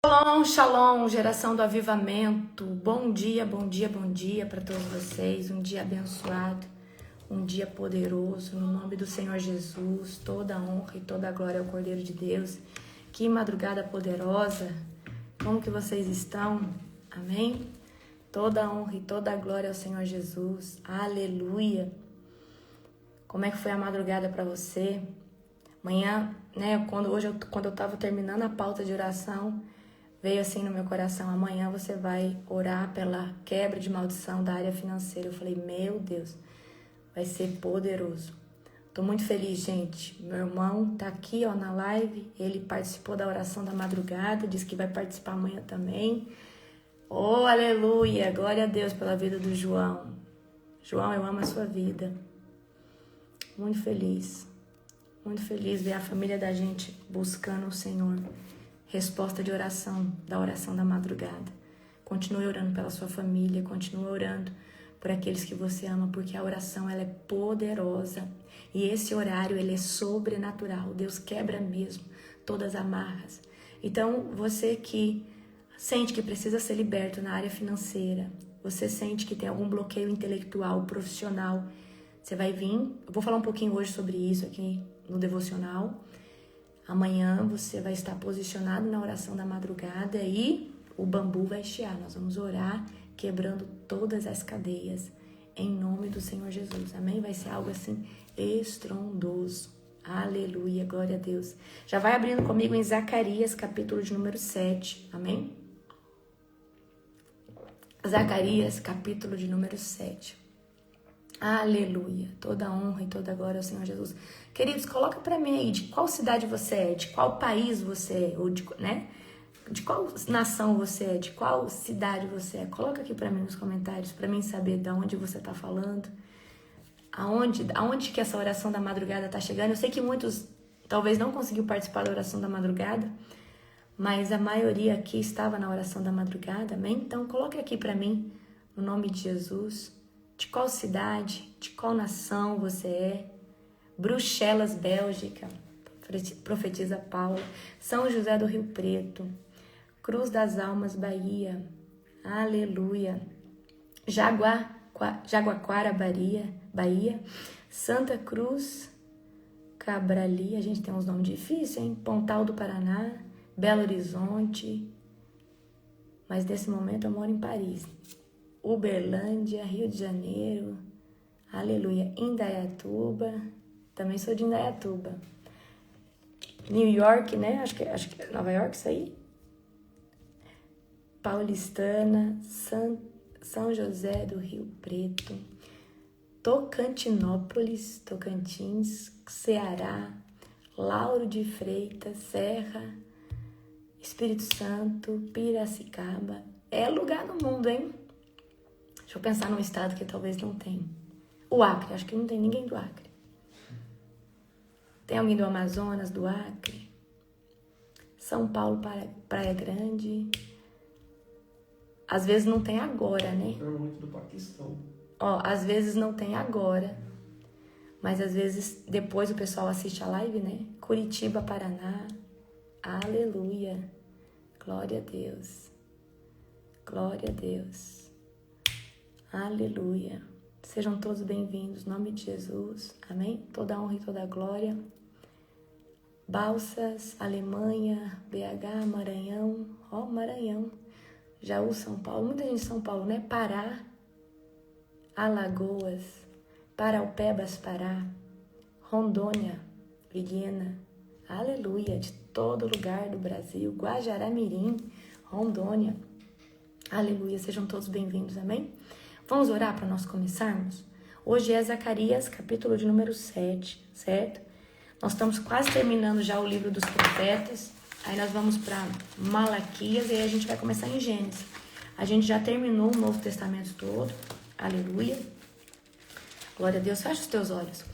Shalom, shalom, geração do avivamento. Bom dia, bom dia, bom dia para todos vocês. Um dia abençoado, um dia poderoso. No nome do Senhor Jesus, toda a honra e toda a glória ao Cordeiro de Deus. Que madrugada poderosa. Como que vocês estão? Amém? Toda a honra e toda a glória ao Senhor Jesus. Aleluia. Como é que foi a madrugada para você? Amanhã, né, quando eu estava terminando a pauta de oração, veio assim no meu coração: amanhã você vai orar pela quebra de maldição da área financeira. Eu falei, meu Deus, vai ser poderoso. Tô muito feliz, gente. Meu irmão tá aqui, ó, na live. Ele participou da oração da madrugada, disse que vai participar amanhã também. Oh, aleluia! Glória a Deus pela vida do João. João, eu amo a sua vida. Muito feliz ver a família da gente buscando o Senhor. Resposta de oração, da oração da madrugada. Continue orando pela sua família, continue orando por aqueles que você ama, porque a oração ela é poderosa. E esse horário ele é sobrenatural. Deus quebra mesmo todas as amarras. Então, você que sente que precisa ser liberto na área financeira, você sente que tem algum bloqueio intelectual, profissional, você vai vir. Eu vou falar um pouquinho hoje sobre isso aqui no devocional. Amanhã você vai estar posicionado na oração da madrugada e o bambu vai chiar. Nós vamos orar quebrando todas as cadeias em nome do Senhor Jesus. Amém? Vai ser algo assim estrondoso. Aleluia, glória a Deus. Já vai abrindo comigo em Zacarias, capítulo de número 7. Amém? Zacarias, capítulo de número 7. Aleluia, toda a honra e toda a glória ao Senhor Jesus. Queridos, coloca pra mim aí de qual cidade você é, de qual país você é, ou de qual nação você é, de qual cidade você é. Coloca aqui pra mim nos comentários, pra mim saber de onde você tá falando, aonde que essa oração da madrugada tá chegando. Eu sei que muitos talvez não conseguiu participar da oração da madrugada, mas a maioria aqui estava na oração da madrugada, amém? Então coloque aqui pra mim, no nome de Jesus. De qual cidade, de qual nação você é? Bruxelas, Bélgica, profetiza Paula. São José do Rio Preto, Cruz das Almas, Bahia. Aleluia. Jaguaquara, Bahia. Santa Cruz, Cabrali. A gente tem uns nomes difíceis, hein? Pontal do Paraná, Belo Horizonte. Mas nesse momento eu moro em Paris. Uberlândia, Rio de Janeiro, aleluia, Indaiatuba, também sou de Indaiatuba. New York, né? Acho que é Nova York isso aí. Paulistana, São José do Rio Preto, Tocantinópolis, Tocantins, Ceará, Lauro de Freitas, Serra, Espírito Santo, Piracicaba. É lugar no mundo, hein? Deixa eu pensar num estado que talvez não tenha. O Acre, acho que não tem ninguém do Acre. Tem alguém do Amazonas, do Acre? São Paulo, Praia Grande. Às vezes não tem agora, né? É muito do Paquistão. Ó, às vezes não tem agora. Mas às vezes depois o pessoal assiste a live, né? Curitiba, Paraná. Aleluia. Glória a Deus. Glória a Deus. Aleluia. Sejam todos bem-vindos, em nome de Jesus. Amém? Toda a honra e toda a glória. Balsas, Alemanha, BH, Maranhão. Ó, Maranhão. Jaú, São Paulo. Muita gente de São Paulo, né? Pará, Alagoas, Paraupebas, Pará, Rondônia, Vilhena. Aleluia. De todo lugar do Brasil. Guajará-Mirim, Rondônia. Aleluia. Sejam todos bem-vindos. Amém? Vamos orar para nós começarmos? Hoje é Zacarias, capítulo de número 7, certo? Nós estamos quase terminando já o livro dos profetas. Aí nós vamos para Malaquias e aí a gente vai começar em Gênesis. A gente já terminou o Novo Testamento todo. Aleluia. Glória a Deus. Fecha os teus olhos.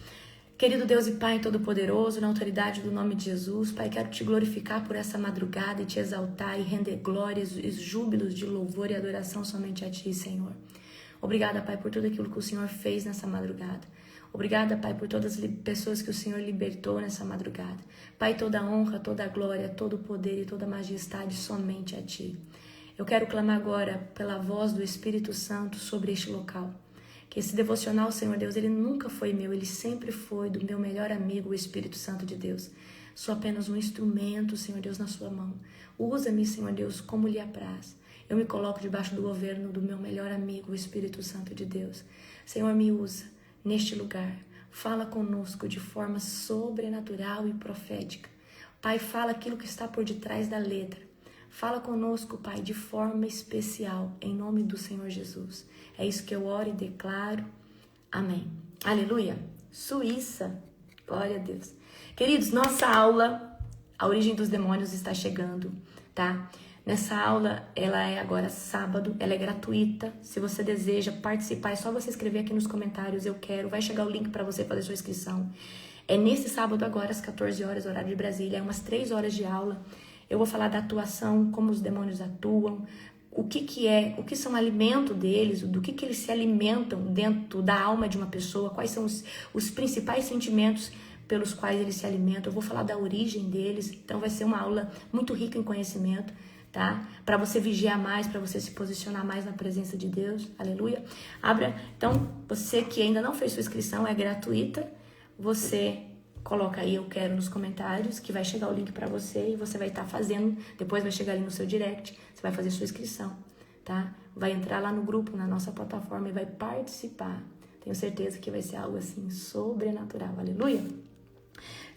Querido Deus e Pai Todo-Poderoso, na autoridade do nome de Jesus, Pai, quero te glorificar por essa madrugada e te exaltar e render glórias e júbilos de louvor e adoração somente a Ti, Senhor. Obrigada, Pai, por tudo aquilo que o Senhor fez nessa madrugada. Obrigada, Pai, por todas as pessoas que o Senhor libertou nessa madrugada. Pai, toda a honra, toda a glória, todo o poder e toda a majestade somente a Ti. Eu quero clamar agora pela voz do Espírito Santo sobre este local. Que esse devocional, Senhor Deus, ele nunca foi meu, ele sempre foi do meu melhor amigo, o Espírito Santo de Deus. Sou apenas um instrumento, Senhor Deus, na sua mão. Usa-me, Senhor Deus, como lhe apraz. Eu me coloco debaixo do governo do meu melhor amigo, o Espírito Santo de Deus. Senhor, me usa neste lugar. Fala conosco de forma sobrenatural e profética. Pai, fala aquilo que está por detrás da letra. Fala conosco, Pai, de forma especial, em nome do Senhor Jesus. É isso que eu oro e declaro. Amém. Aleluia. Suíça. Glória a Deus. Queridos, nossa aula, a origem dos demônios, está chegando, tá? Nessa aula, ela é agora sábado, ela é gratuita. Se você deseja participar, é só você escrever aqui nos comentários, eu quero. Vai chegar o link para você fazer sua inscrição. É nesse sábado agora, às 14 horas, horário de Brasília. É umas 3 horas de aula. Eu vou falar da atuação, como os demônios atuam, o que são alimento deles, do que eles se alimentam dentro da alma de uma pessoa, quais são os principais sentimentos pelos quais eles se alimentam. Eu vou falar da origem deles, então vai ser uma aula muito rica em conhecimento, tá? Para você vigiar mais, para você se posicionar mais na presença de Deus, aleluia. Então, você que ainda não fez sua inscrição, é gratuita, você coloca aí, eu quero, nos comentários, que vai chegar o link para você e você vai estar fazendo, depois vai chegar ali no seu direct, você vai fazer sua inscrição, tá? Vai entrar lá no grupo, na nossa plataforma e vai participar. Tenho certeza que vai ser algo assim, sobrenatural, aleluia.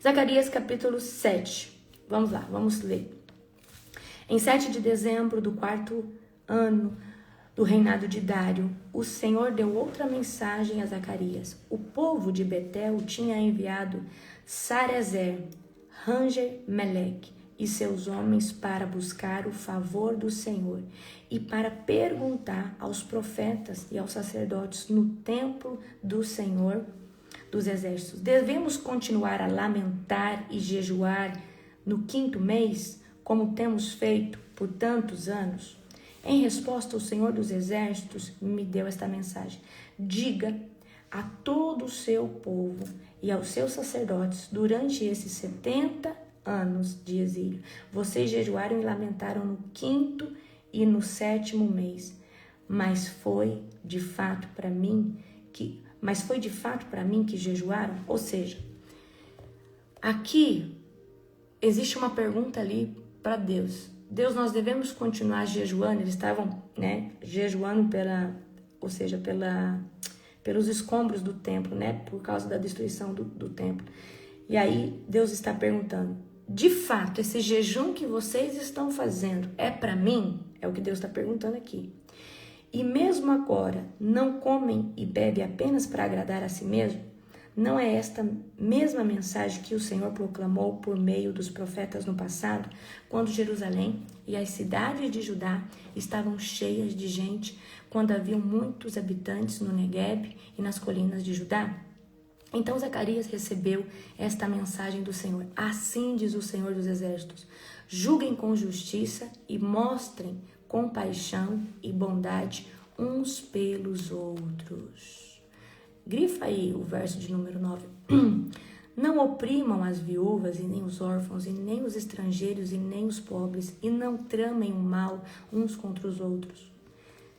Zacarias capítulo 7, vamos lá, vamos ler. Em 7 de dezembro do 4º ano do reinado de Dário, o Senhor deu outra mensagem a Zacarias. O povo de Betel tinha enviado Sarezer, Ranger Meleque e seus homens para buscar o favor do Senhor e para perguntar aos profetas e aos sacerdotes no templo do Senhor dos Exércitos: devemos continuar a lamentar e jejuar no 5º mês, como temos feito por tantos anos? Em resposta, o Senhor dos Exércitos me deu esta mensagem: diga a todo o seu povo e aos seus sacerdotes, durante esses 70 anos de exílio, vocês jejuaram e lamentaram no 5º e no 7º mês, mas foi de fato para mim que jejuaram? Ou seja, aqui existe uma pergunta ali para Deus. Deus, nós devemos continuar jejuando? Eles estavam, jejuando pelos escombros do templo, por causa da destruição do templo. E aí Deus está perguntando: de fato, esse jejum que vocês estão fazendo é para mim? É o que Deus está perguntando aqui. E mesmo agora, não comem e bebem apenas para agradar a si mesmo? Não é esta mesma mensagem que o Senhor proclamou por meio dos profetas no passado, quando Jerusalém e as cidades de Judá estavam cheias de gente, quando haviam muitos habitantes no Negueb e nas colinas de Judá? Então Zacarias recebeu esta mensagem do Senhor. Assim diz o Senhor dos Exércitos: julguem com justiça e mostrem compaixão e bondade uns pelos outros. Grifa aí o verso de número 9. Não oprimam as viúvas e nem os órfãos, e nem os estrangeiros e nem os pobres, e não tramem o mal uns contra os outros.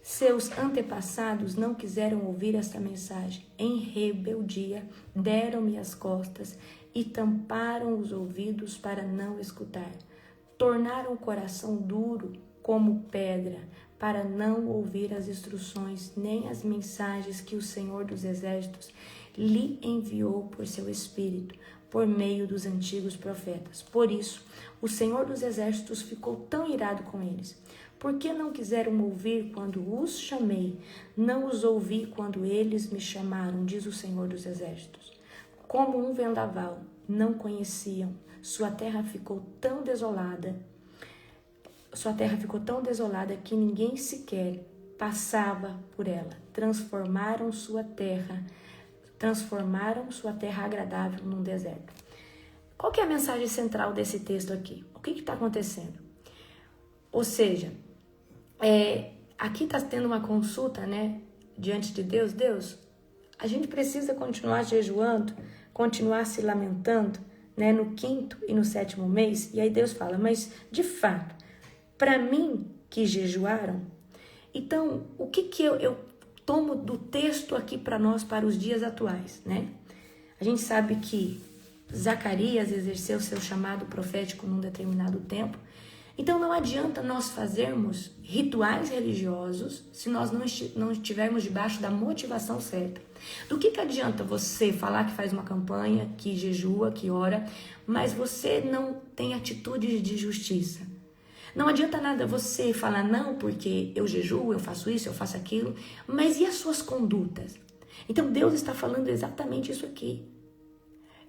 Seus antepassados não quiseram ouvir esta mensagem. Em rebeldia, deram-me as costas e tamparam os ouvidos para não escutar. Tornaram o coração duro como pedra, para não ouvir as instruções nem as mensagens que o Senhor dos Exércitos lhe enviou por seu Espírito, por meio dos antigos profetas. Por isso, o Senhor dos Exércitos ficou tão irado com eles. Por que não quiseram ouvir quando os chamei? Não os ouvi quando eles me chamaram, diz o Senhor dos Exércitos. Como um vendaval, não conheciam. Sua terra ficou tão desolada que ninguém sequer passava por ela. Transformaram sua terra agradável num deserto. Qual que é a mensagem central desse texto aqui? O que está acontecendo? Ou seja, aqui está tendo uma consulta, diante de Deus. Deus, A gente precisa continuar jejuando, continuar se lamentando, né, no 5º e no 7º mês? E aí Deus fala, mas de fato, para mim que jejuaram, então o que eu tomo do texto aqui para nós, para os dias atuais, né? A gente sabe que Zacarias exerceu seu chamado profético num determinado tempo. Então não adianta nós fazermos rituais religiosos se nós não estivermos debaixo da motivação certa. Do que adianta você falar que faz uma campanha, que jejua, que ora, mas você não tem atitudes de justiça? Não adianta nada você falar não porque eu jejuo, eu faço isso, eu faço aquilo, mas e as suas condutas? Então Deus está falando exatamente isso aqui.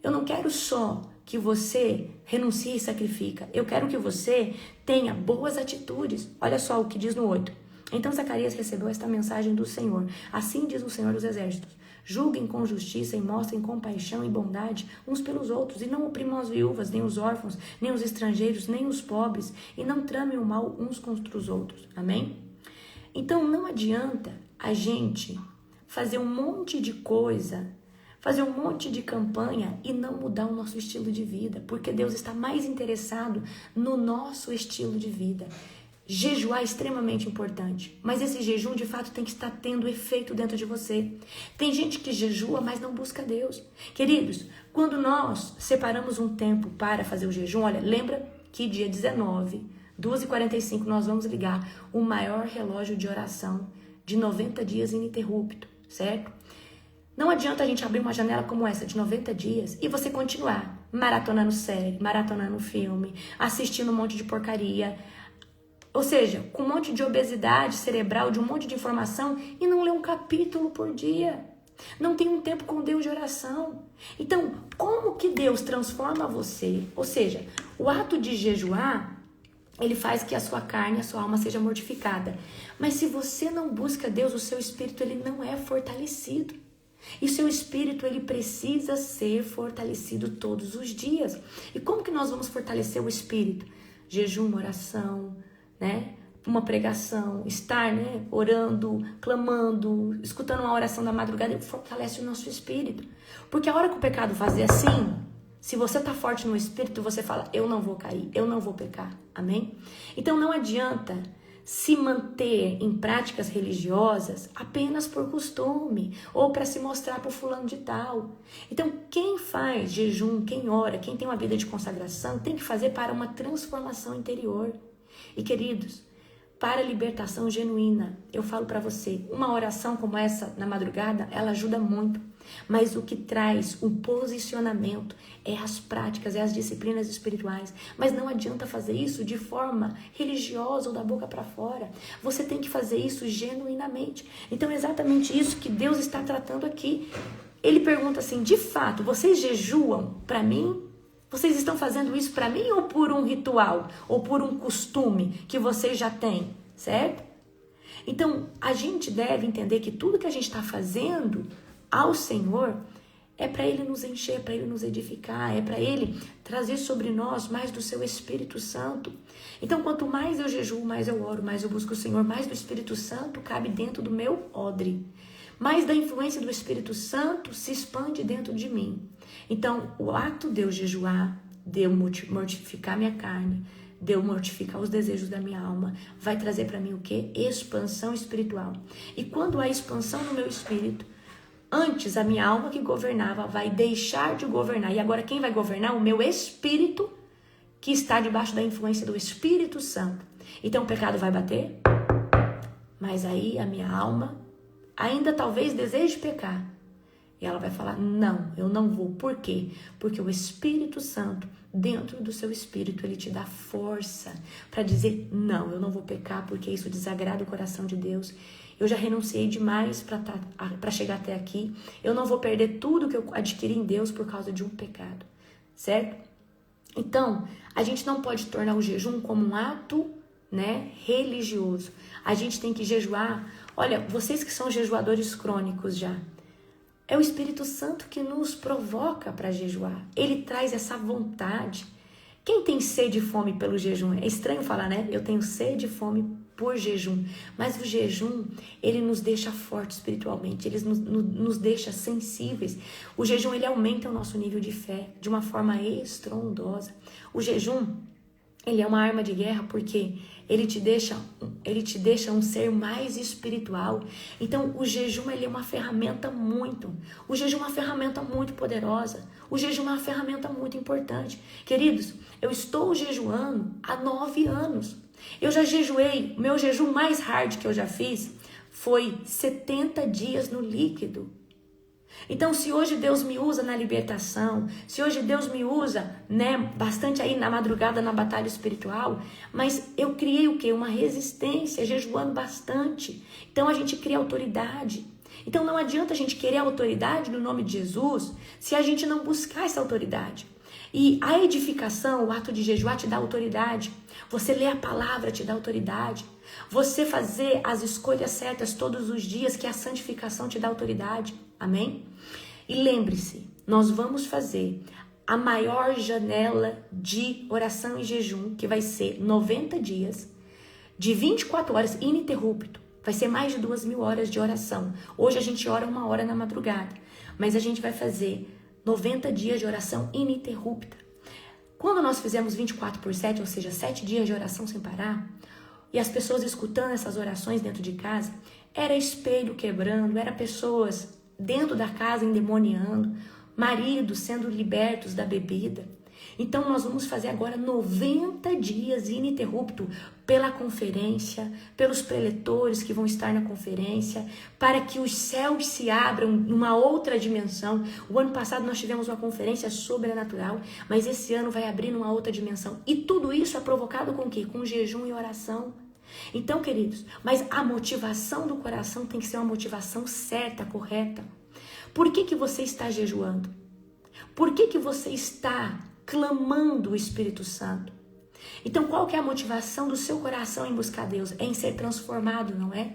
Eu não quero só que você renuncie e sacrifica. Eu quero que você tenha boas atitudes. Olha só o que diz no 8. Então Zacarias recebeu esta mensagem do Senhor. Assim diz o Senhor dos Exércitos. Julguem com justiça e mostrem compaixão e bondade uns pelos outros. E não oprimam as viúvas, nem os órfãos, nem os estrangeiros, nem os pobres. E não tramem o mal uns contra os outros. Amém? Então não adianta a gente fazer um monte de coisa, fazer um monte de campanha e não mudar o nosso estilo de vida, porque Deus está mais interessado no nosso estilo de vida. Jejuar é extremamente importante, mas esse jejum de fato tem que estar tendo efeito dentro de você. Tem gente que jejua, mas não busca Deus. Queridos, quando nós separamos um tempo para fazer o jejum, olha, lembra que dia 19, 2h45, nós vamos ligar o maior relógio de oração de 90 dias ininterrupto, certo? Não adianta a gente abrir uma janela como essa de 90 dias e você continuar maratonando série, maratonando filme, assistindo um monte de porcaria, ou seja, com um monte de obesidade cerebral, de um monte de informação e não ler um capítulo por dia. Não tem um tempo com Deus de oração. Então, como que Deus transforma você? Ou seja, o ato de jejuar, ele faz que a sua carne, a sua alma seja mortificada. Mas se você não busca Deus, o seu espírito ele não é fortalecido. E seu espírito, ele precisa ser fortalecido todos os dias. E como que nós vamos fortalecer o espírito? Jejum, oração, né? Uma pregação, estar, né? Orando, clamando, escutando uma oração da madrugada, fortalece o nosso espírito. Porque a hora que o pecado fazer assim, se você tá forte no espírito, você fala, eu não vou cair, eu não vou pecar. Amém? Então não adianta se manter em práticas religiosas apenas por costume ou para se mostrar para o fulano de tal. Então, quem faz jejum, quem ora, quem tem uma vida de consagração, tem que fazer para uma transformação interior. E, queridos, para a libertação genuína, eu falo para você, uma oração como essa na madrugada, ela ajuda muito. Mas o que traz um posicionamento é as práticas, é as disciplinas espirituais. Mas não adianta fazer isso de forma religiosa ou da boca para fora. Você tem que fazer isso genuinamente. Então é exatamente isso que Deus está tratando aqui. Ele pergunta assim, de fato, vocês jejuam para mim? Vocês estão fazendo isso para mim ou por um ritual? Ou por um costume que vocês já têm? Certo? Então, a gente deve entender que tudo que a gente está fazendo ao Senhor é para Ele nos encher, é para Ele nos edificar, é para Ele trazer sobre nós mais do seu Espírito Santo. Então, quanto mais eu jejuo, mais eu oro, mais eu busco o Senhor, mais do Espírito Santo cabe dentro do meu odre. Mais da influência do Espírito Santo se expande dentro de mim. Então, o ato de eu jejuar, de eu mortificar minha carne, de eu mortificar os desejos da minha alma, vai trazer para mim o quê? Expansão espiritual. E quando há expansão no meu espírito, antes a minha alma que governava vai deixar de governar. E agora quem vai governar? O meu espírito, que está debaixo da influência do Espírito Santo. Então o pecado vai bater, mas aí a minha alma ainda talvez deseje pecar. E ela vai falar, não, eu não vou. Por quê? Porque o Espírito Santo, dentro do seu espírito, ele te dá força para dizer, não, eu não vou pecar porque isso desagrada o coração de Deus. Eu já renunciei demais para chegar até aqui. Eu não vou perder tudo que eu adquiri em Deus por causa de um pecado, certo? Então, a gente não pode tornar o jejum como um ato, né, religioso. A gente tem que jejuar. Olha, vocês que são jejuadores crônicos já, é o Espírito Santo que nos provoca para jejuar. Ele traz essa vontade. Quem tem sede e fome pelo jejum? É estranho falar, né? Eu tenho sede e fome por jejum. Mas o jejum, ele nos deixa fortes espiritualmente, ele nos deixa sensíveis. O jejum, ele aumenta o nosso nível de fé de uma forma estrondosa. O jejum, ele é uma arma de guerra porque ele te deixa um ser mais espiritual. Então, o jejum, ele é uma ferramenta o jejum é uma ferramenta muito poderosa. O jejum é uma ferramenta muito importante. Queridos, eu estou jejuando há 9 anos. Eu já jejuei, meu jejum mais hard que eu já fiz foi 70 dias no líquido. Então, se hoje Deus me usa na libertação, se hoje Deus me usa, né, bastante aí na madrugada na batalha espiritual, mas eu criei o quê? Uma resistência, jejuando bastante. Então, a gente cria autoridade. Então, não adianta a gente querer autoridade no nome de Jesus se a gente não buscar essa autoridade. E a edificação, o ato de jejuar te dá autoridade. Você ler a palavra te dá autoridade. Você fazer as escolhas certas todos os dias, que a santificação te dá autoridade. Amém? E lembre-se, nós vamos fazer a maior janela de oração e jejum, que vai ser 90 dias, de 24 horas, ininterrupto. Vai ser mais de 2.000 horas de oração. Hoje a gente ora 1 hora na madrugada, mas a gente vai fazer 90 dias de oração ininterrupta. Quando nós fizemos 24/7, ou seja, 7 dias de oração sem parar, e as pessoas escutando essas orações dentro de casa, era espelho quebrando, era pessoas dentro da casa endemoniando, maridos sendo libertos da bebida. Então nós vamos fazer agora 90 dias ininterrupto pela conferência, pelos preletores que vão estar na conferência, para que os céus se abram numa outra dimensão. O ano passado nós tivemos uma conferência sobrenatural, mas esse ano vai abrir numa outra dimensão. E tudo isso é provocado com o quê? Com jejum e oração. Então, queridos, mas a motivação do coração tem que ser uma motivação certa, correta. Por que você está jejuando? Por que você está clamando o Espírito Santo? Então, qual que é a motivação do seu coração em buscar Deus? É em ser transformado, não é?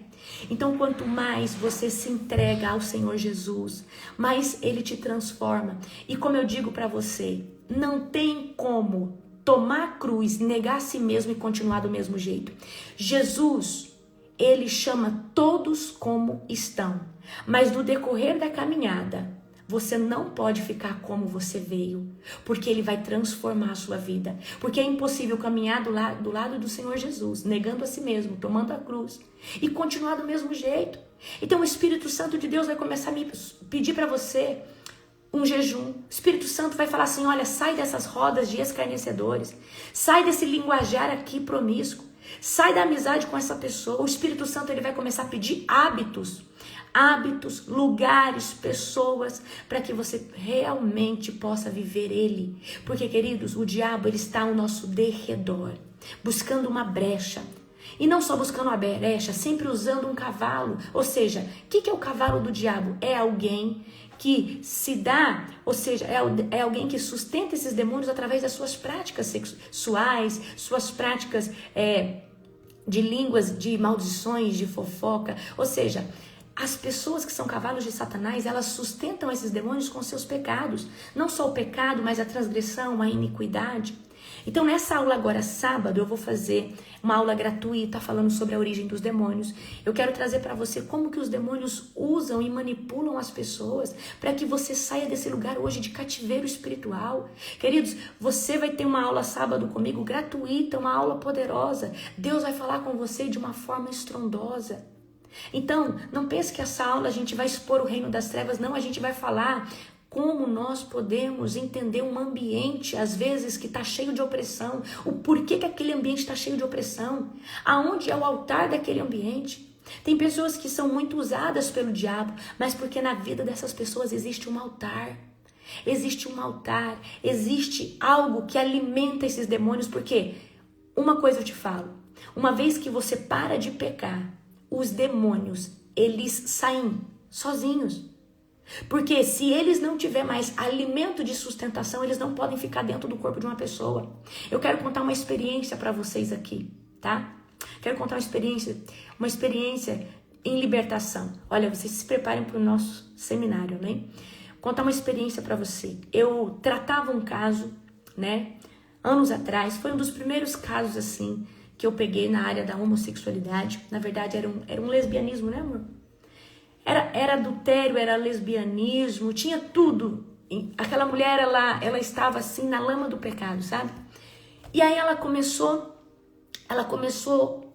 Então, quanto mais você se entrega ao Senhor Jesus, mais Ele te transforma. E como eu digo para você, não tem como tomar a cruz, negar a si mesmo e continuar do mesmo jeito. Jesus, Ele chama todos como estão. Mas no decorrer da caminhada, você não pode ficar como você veio, porque Ele vai transformar a sua vida. Porque é impossível caminhar do lado do Senhor Jesus, negando a si mesmo, tomando a cruz, e continuar do mesmo jeito. Então o Espírito Santo de Deus vai começar a me pedir para você um jejum. O Espírito Santo vai falar assim: olha, sai dessas rodas de escarnecedores, sai desse linguajar aqui promíscuo, sai da amizade com essa pessoa. O Espírito Santo, ele vai começar a pedir hábitos, lugares, pessoas, para que você realmente possa viver Ele. Porque, queridos, o diabo, ele está ao nosso derredor, buscando uma brecha. E não só buscando uma brecha, sempre usando um cavalo. Ou seja, o que é o cavalo do diabo? É alguém que se dá, ou seja, é alguém que sustenta esses demônios através das suas práticas sexuais, suas práticas de línguas, de maldições, de fofoca. Ou seja, as pessoas que são cavalos de Satanás, elas sustentam esses demônios com seus pecados. Não só o pecado, mas a transgressão, a iniquidade. Então, nessa aula agora, sábado, eu vou fazer uma aula gratuita falando sobre a origem dos demônios. Eu quero trazer para você como que os demônios usam e manipulam as pessoas para que você saia desse lugar hoje de cativeiro espiritual. Queridos, você vai ter uma aula sábado comigo gratuita, uma aula poderosa. Deus vai falar com você de uma forma estrondosa. Então, não pense que essa aula a gente vai expor o reino das trevas. Não, a gente vai falar como nós podemos entender um ambiente, às vezes, que está cheio de opressão. O porquê que aquele ambiente está cheio de opressão. Aonde é o altar daquele ambiente. Tem pessoas que são muito usadas pelo diabo, mas porque na vida dessas pessoas existe um altar. Existe um altar, existe algo que alimenta esses demônios. Porque, uma coisa eu te falo, uma vez que você para de pecar, os demônios, eles saem sozinhos. Porque se eles não tiverem mais alimento de sustentação, eles não podem ficar dentro do corpo de uma pessoa. Eu quero contar uma experiência para vocês aqui, tá? Quero contar uma experiência em libertação. Olha, vocês se preparem para o nosso seminário, né? Contar uma experiência para você. Eu tratava um caso, né? anos atrás. Foi um dos primeiros casos assim que eu peguei na área da homossexualidade. Na verdade era um lesbianismo, né, amor? Era adultério, era lesbianismo, tinha tudo. Aquela mulher, ela estava assim na lama do pecado, sabe? E aí ela começou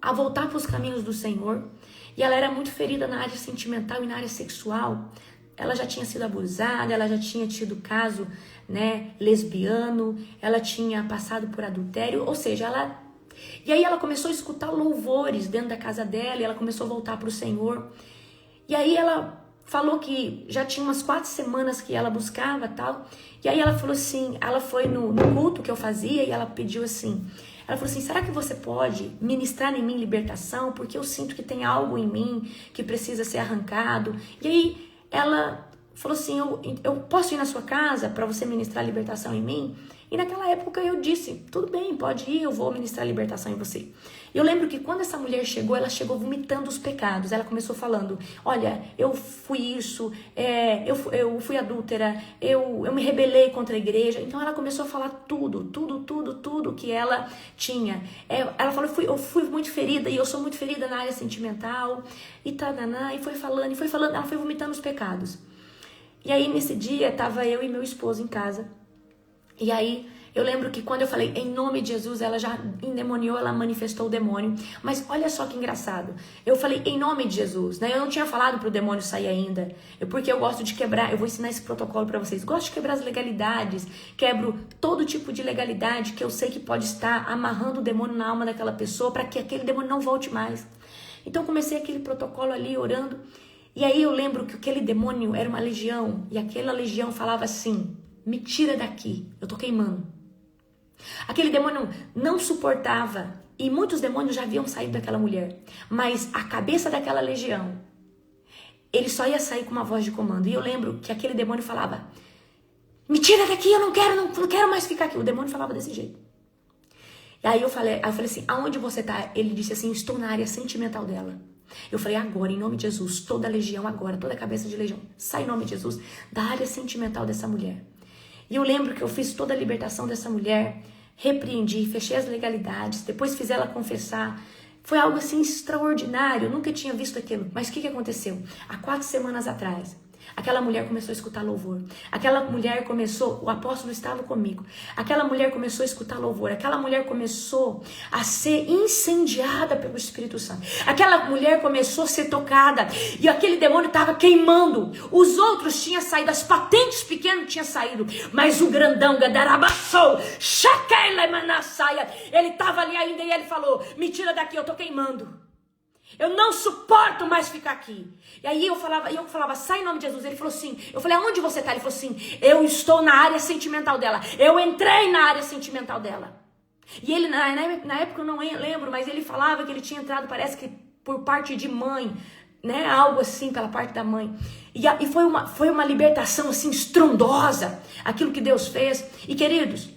a voltar para os caminhos do Senhor. E ela era muito ferida na área sentimental e na área sexual. Ela já tinha sido abusada, ela já tinha tido caso, né, lesbiano, ela tinha passado por adultério, ou seja, E aí ela começou a escutar louvores dentro da casa dela, e ela começou a voltar para o Senhor. E aí ela falou que já tinha umas 4 semanas que ela buscava tal. E aí ela falou assim, ela foi no culto que eu fazia e ela pediu assim, ela falou assim, será que você pode ministrar em mim libertação? Porque eu sinto que tem algo em mim que precisa ser arrancado. E aí ela falou assim, eu posso ir na sua casa para você ministrar libertação em mim? E naquela época eu disse, tudo bem, pode ir, eu vou ministrar libertação em você. E eu lembro que quando essa mulher chegou, ela chegou vomitando os pecados. Ela começou falando, olha, eu fui isso, eu fui adúltera, eu me rebelei contra a igreja. Então ela começou a falar tudo que ela tinha. Ela falou, eu fui muito ferida e eu sou muito ferida na área sentimental. E foi falando, ela foi vomitando os pecados. E aí nesse dia, tava eu e meu esposo em casa. E aí, eu lembro que quando eu falei em nome de Jesus, ela já endemoniou, ela manifestou o demônio. Mas olha só que engraçado. Eu falei em nome de Jesus, né? Eu não tinha falado pro demônio sair ainda. Porque eu gosto de quebrar, eu vou ensinar esse protocolo pra vocês. Gosto de quebrar as legalidades. Quebro todo tipo de legalidade que eu sei que pode estar amarrando o demônio na alma daquela pessoa para que aquele demônio não volte mais. Então comecei aquele protocolo ali orando. E aí eu lembro que aquele demônio era uma legião. E aquela legião falava assim, me tira daqui, eu tô queimando. Aquele demônio não suportava, e muitos demônios já haviam saído daquela mulher, mas a cabeça daquela legião, ele só ia sair com uma voz de comando. E eu lembro que aquele demônio falava, me tira daqui, eu não quero mais ficar aqui. O demônio falava desse jeito. E aí eu falei assim, aonde você tá? Ele disse assim, estou na área sentimental dela. Eu falei, agora, em nome de Jesus, toda legião agora, toda cabeça de legião, sai em nome de Jesus, da área sentimental dessa mulher. E eu lembro que eu fiz toda a libertação dessa mulher, repreendi, fechei as legalidades, depois fiz ela confessar. Foi algo assim extraordinário, eu nunca tinha visto aquilo. Mas o que aconteceu? Há 4 semanas atrás, aquela mulher começou a escutar louvor. Aquela mulher começou, o apóstolo estava comigo. Aquela mulher começou a escutar louvor. Aquela mulher começou a ser incendiada pelo Espírito Santo. Aquela mulher começou a ser tocada. E aquele demônio estava queimando. Os outros tinham saído, as patentes pequenas tinham saído. Mas o grandão, Gadarabassou, ele estava ali ainda e ele falou, me tira daqui, eu estou queimando. Eu não suporto mais ficar aqui. E aí eu falava, sai em nome de Jesus. Ele falou assim, eu falei, aonde você tá? Ele falou assim, eu estou na área sentimental dela. Eu entrei na área sentimental dela. E ele, na época eu não lembro, mas ele falava que ele tinha entrado, parece que por parte de mãe, né? Algo assim, pela parte da mãe. E foi uma libertação assim, estrondosa, aquilo que Deus fez. E queridos,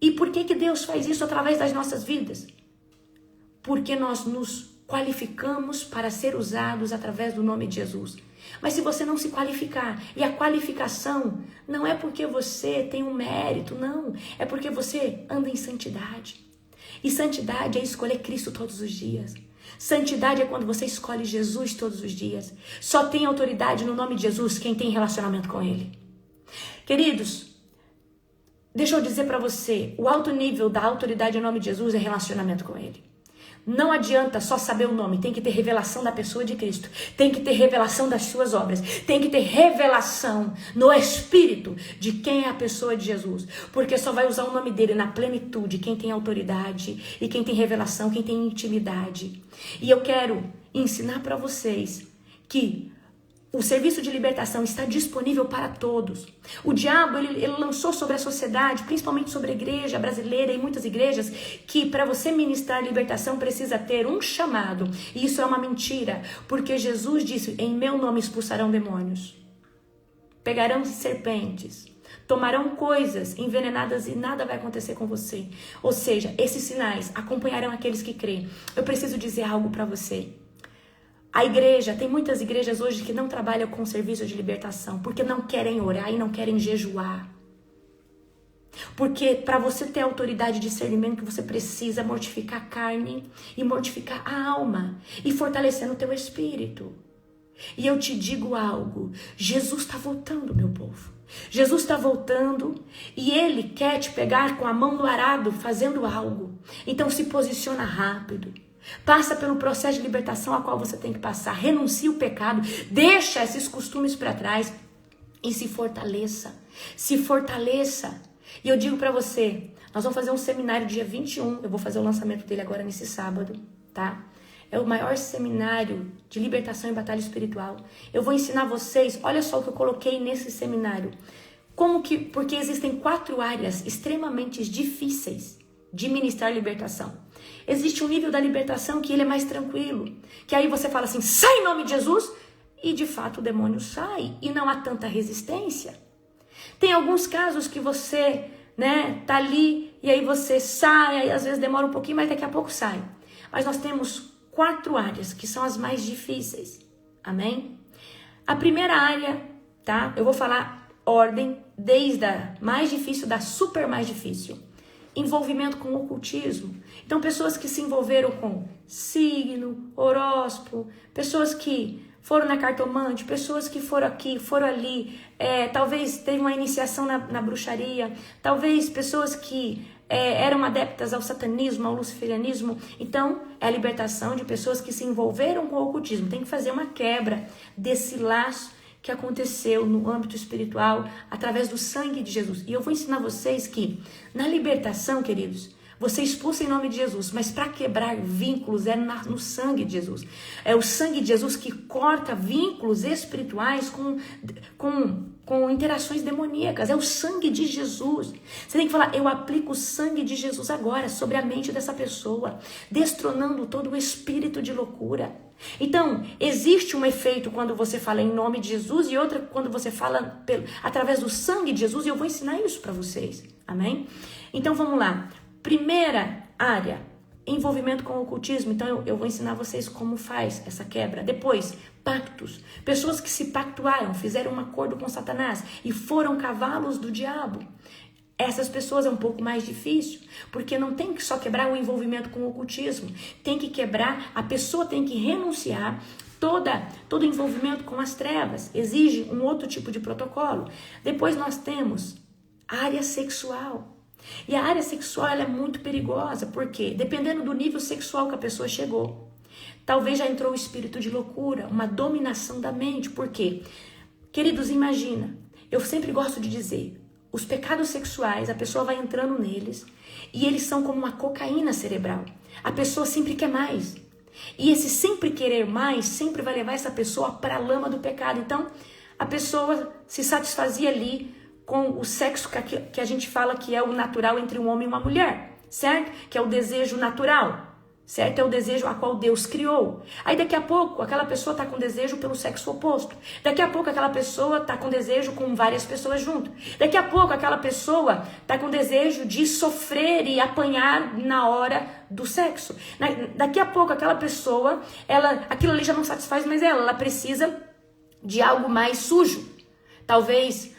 e por que Deus faz isso através das nossas vidas? Porque nós nos qualificamos para ser usados através do nome de Jesus. Mas se você não se qualificar, e a qualificação não é porque você tem um mérito, não, é porque você anda em santidade. E santidade é escolher Cristo todos os dias. Santidade é quando você escolhe Jesus todos os dias. Só tem autoridade no nome de Jesus quem tem relacionamento com Ele. Queridos, deixa eu dizer para você, o alto nível da autoridade no nome de Jesus é relacionamento com Ele. Não adianta só saber o nome, tem que ter revelação da pessoa de Cristo, tem que ter revelação das suas obras, tem que ter revelação no Espírito de quem é a pessoa de Jesus, porque só vai usar o nome dele na plenitude quem tem autoridade e quem tem revelação, quem tem intimidade. E eu quero ensinar para vocês que o serviço de libertação está disponível para todos. O diabo, ele lançou sobre a sociedade, principalmente sobre a igreja brasileira e muitas igrejas, que para você ministrar libertação precisa ter um chamado. E isso é uma mentira, porque Jesus disse, em meu nome expulsarão demônios. Pegarão serpentes, tomarão coisas envenenadas e nada vai acontecer com você. Ou seja, esses sinais acompanharão aqueles que creem. Eu preciso dizer algo para você. A igreja, tem muitas igrejas hoje que não trabalham com serviço de libertação, porque não querem orar e não querem jejuar. Porque para você ter autoridade de discernimento, que você precisa mortificar a carne e mortificar a alma e fortalecer no teu espírito. E eu te digo algo, Jesus está voltando, meu povo. Jesus está voltando e Ele quer te pegar com a mão no arado fazendo algo. Então se posiciona rápido. Passa pelo processo de libertação a qual você tem que passar. Renuncia o pecado, deixa esses costumes para trás e se fortaleça. Se fortaleça. E eu digo para você, nós vamos fazer um seminário dia 21, eu vou fazer o lançamento dele agora nesse sábado, tá? É o maior seminário de libertação e batalha espiritual. Eu vou ensinar vocês, olha só o que eu coloquei nesse seminário. Porque existem 4 áreas extremamente difíceis de ministrar libertação. Existe um nível da libertação que ele é mais tranquilo. Que aí você fala assim, sai em nome de Jesus, e de fato o demônio sai, e não há tanta resistência. Tem alguns casos que você, tá ali, e aí você sai, aí às vezes demora um pouquinho, mas daqui a pouco sai. Mas nós temos 4 áreas que são as mais difíceis. Amém? A primeira área, tá? Eu vou falar ordem, desde a mais difícil da super mais difícil. Envolvimento com o ocultismo. Então, pessoas que se envolveram com signo, horóscopo, pessoas que foram na cartomante, pessoas que foram aqui, foram ali, talvez teve uma iniciação na bruxaria, talvez pessoas que eram adeptas ao satanismo, ao luciferianismo. Então, é a libertação de pessoas que se envolveram com o ocultismo. Tem que fazer uma quebra desse laço que aconteceu no âmbito espiritual através do sangue de Jesus. E eu vou ensinar vocês que na libertação, queridos, você expulsa em nome de Jesus, mas para quebrar vínculos é no sangue de Jesus. É o sangue de Jesus que corta vínculos espirituais com interações demoníacas. É o sangue de Jesus. Você tem que falar, eu aplico o sangue de Jesus agora sobre a mente dessa pessoa, destronando todo o espírito de loucura. Então, existe um efeito quando você fala em nome de Jesus e outra quando você fala através do sangue de Jesus, e eu vou ensinar isso para vocês. Amém? Então, vamos lá. Primeira área, envolvimento com o ocultismo. Então eu vou ensinar vocês como faz essa quebra. Depois, pactos. Pessoas que se pactuaram, fizeram um acordo com Satanás e foram cavalos do diabo. Essas pessoas é um pouco mais difícil, porque não tem que só quebrar o envolvimento com o ocultismo. Tem que quebrar, a pessoa tem que renunciar todo envolvimento com as trevas. Exige um outro tipo de protocolo. Depois nós temos a área sexual. E a área sexual ela é muito perigosa, porque dependendo do nível sexual que a pessoa chegou, talvez já entrou o espírito de loucura, uma dominação da mente. Por quê? Queridos, imagina, eu sempre gosto de dizer, os pecados sexuais, a pessoa vai entrando neles e eles são como uma cocaína cerebral. A pessoa sempre quer mais. E esse sempre querer mais sempre vai levar essa pessoa para a lama do pecado. Então, a pessoa se satisfazia ali com o sexo que a gente fala que é o natural entre um homem e uma mulher, certo? Que é o desejo natural, certo? É o desejo a qual Deus criou. Aí daqui a pouco aquela pessoa está com desejo pelo sexo oposto. Daqui a pouco aquela pessoa está com desejo com várias pessoas junto. Daqui a pouco aquela pessoa está com desejo de sofrer e apanhar na hora do sexo. Daqui a pouco aquela pessoa, aquilo ali já não satisfaz mais ela precisa de algo mais sujo. Talvez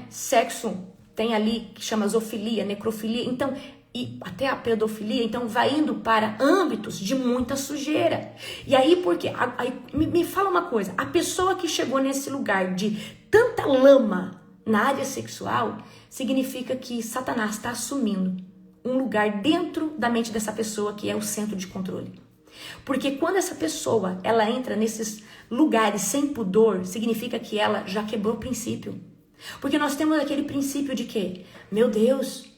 sexo tem ali que chama zoofilia, necrofilia, então, e até a pedofilia, então vai indo para âmbitos de muita sujeira. E aí, por quê? Aí, me fala uma coisa, a pessoa que chegou nesse lugar de tanta lama na área sexual, significa que Satanás está assumindo um lugar dentro da mente dessa pessoa que é o centro de controle. Porque quando essa pessoa, ela entra nesses lugares sem pudor, significa que ela já quebrou o princípio. Porque nós temos aquele princípio de que, meu Deus,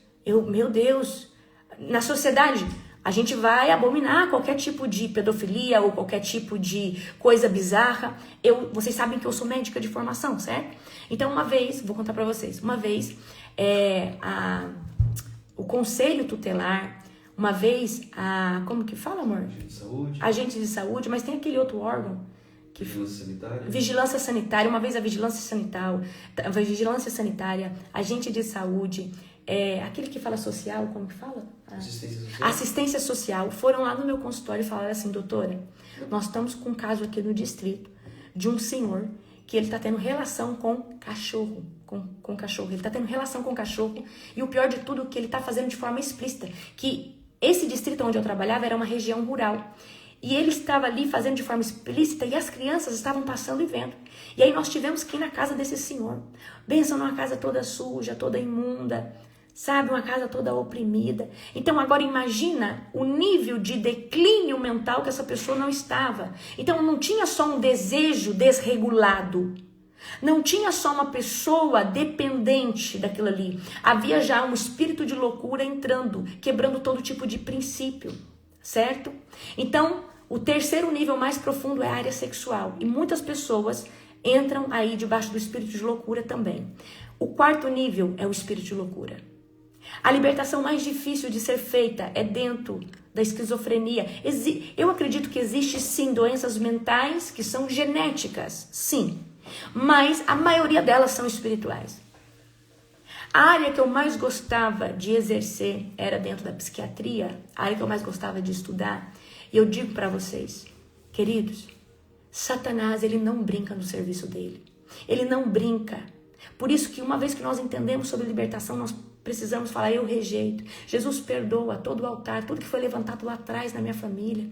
na sociedade a gente vai abominar qualquer tipo de pedofilia ou qualquer tipo de coisa bizarra. Vocês sabem que eu sou médica de formação, certo? Então uma vez, vou contar pra vocês, o conselho tutelar, uma vez como que fala, amor? Agente de saúde. Agente de saúde, mas tem aquele outro órgão. Vigilância sanitária? Vigilância sanitária, uma vez a vigilância sanitária, agente de saúde, aquele que fala social, como que fala? Assistência social. Assistência social, foram lá no meu consultório e falaram assim, doutora, nós estamos com um caso aqui no distrito de um senhor que ele está tendo relação com cachorro. com o cachorro, ele está tendo relação com o cachorro, e o pior de tudo é que ele está fazendo de forma explícita, que esse distrito onde eu trabalhava era uma região rural, e ele estava ali fazendo de forma explícita, e as crianças estavam passando e vendo. E aí nós tivemos que ir na casa desse senhor. Benção numa casa toda suja, toda imunda, sabe? Uma casa toda oprimida. Então agora imagina o nível de declínio mental que essa pessoa não estava. Então não tinha só um desejo desregulado. Não tinha só uma pessoa dependente daquilo ali. Havia já um espírito de loucura entrando, quebrando todo tipo de princípio. Certo? Então, o terceiro nível mais profundo é a área sexual. E muitas pessoas entram aí debaixo do espírito de loucura também. O quarto nível é o espírito de loucura. A libertação mais difícil de ser feita é dentro da esquizofrenia. Eu acredito que existe sim doenças mentais que são genéticas, sim. Mas a maioria delas são espirituais. A área que eu mais gostava de exercer era dentro da psiquiatria, a área que eu mais gostava de estudar. E eu digo para vocês, queridos, Satanás, ele não brinca no serviço dele. Ele não brinca. Por isso que uma vez que nós entendemos sobre libertação, nós precisamos falar, eu rejeito. Jesus perdoa todo o altar, tudo que foi levantado lá atrás na minha família.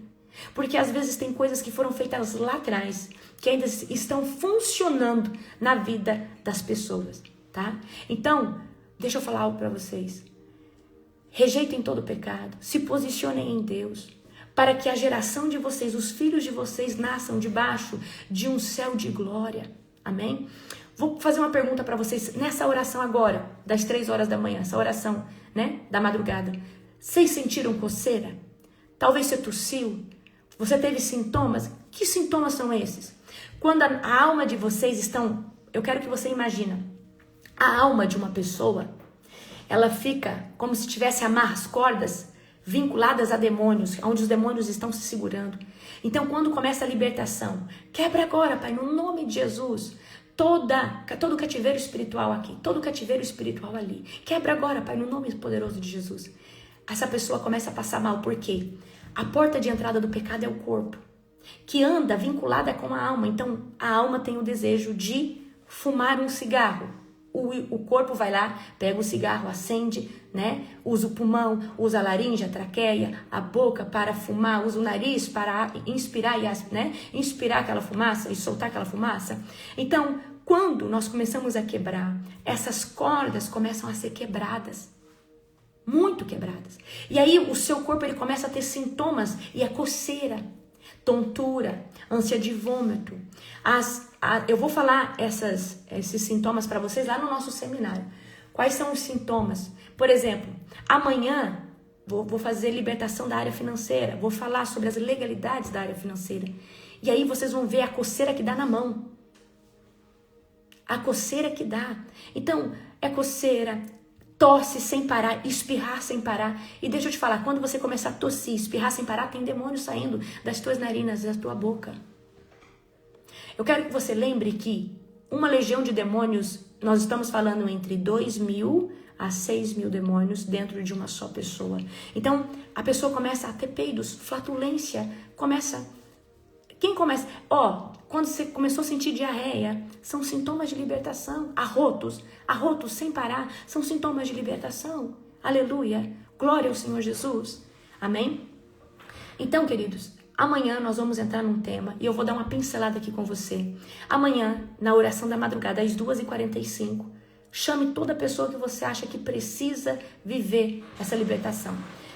Porque às vezes tem coisas que foram feitas lá atrás, que ainda estão funcionando na vida das pessoas, tá? Então, deixa eu falar algo para vocês. Rejeitem todo o pecado, se posicionem em Deus, para que a geração de vocês, os filhos de vocês, nasçam debaixo de um céu de glória. Amém? Vou fazer uma pergunta para vocês nessa oração agora, das 3 horas da manhã, essa oração, né, da madrugada. Vocês sentiram coceira? Talvez você tossiu? Você teve sintomas? Que sintomas são esses? Quando a alma de vocês estão... Eu quero que você imagine. A alma de uma pessoa, ela fica como se tivesse amarras, cordas, vinculadas a demônios, onde os demônios estão se segurando. Então, quando começa a libertação, quebra agora, Pai, no nome de Jesus, todo o cativeiro espiritual aqui, todo o cativeiro espiritual ali. Quebra agora, Pai, no nome poderoso de Jesus. Essa pessoa começa a passar mal, por quê? A porta de entrada do pecado é o corpo, que anda vinculada com a alma. Então, a alma tem o desejo de fumar um cigarro. O corpo vai lá, pega o cigarro, acende, né? Usa o pulmão, usa a laringe, a traqueia, a boca para fumar, usa o nariz para inspirar, né? Inspirar aquela fumaça e soltar aquela fumaça. Então, quando nós começamos a quebrar, essas cordas começam a ser quebradas. Muito quebradas. E aí o seu corpo ele começa a ter sintomas, e a coceira, tontura, ânsia de vômito. Eu vou falar esses sintomas para vocês lá no nosso seminário. Quais são os sintomas? Por exemplo, amanhã vou fazer libertação da área financeira. Vou falar sobre as legalidades da área financeira. E aí vocês vão ver a coceira que dá na mão. A coceira que dá. Então, é coceira, tosse sem parar, espirrar sem parar. E deixa eu te falar, quando você começar a tossir, espirrar sem parar, tem demônio saindo das tuas narinas e da tua boca. Eu quero que você lembre que uma legião de demônios, nós estamos falando entre 2.000 a 6.000 demônios dentro de uma só pessoa. Então, a pessoa começa a ter peidos, flatulência, Quem começa? Quando você começou a sentir diarreia, são sintomas de libertação. Arrotos sem parar, são sintomas de libertação. Aleluia. Glória ao Senhor Jesus. Amém? Então, queridos, amanhã nós vamos entrar num tema e eu vou dar uma pincelada aqui com você. Amanhã, na oração da madrugada, às 2h45, chame toda pessoa que você acha que precisa viver essa libertação.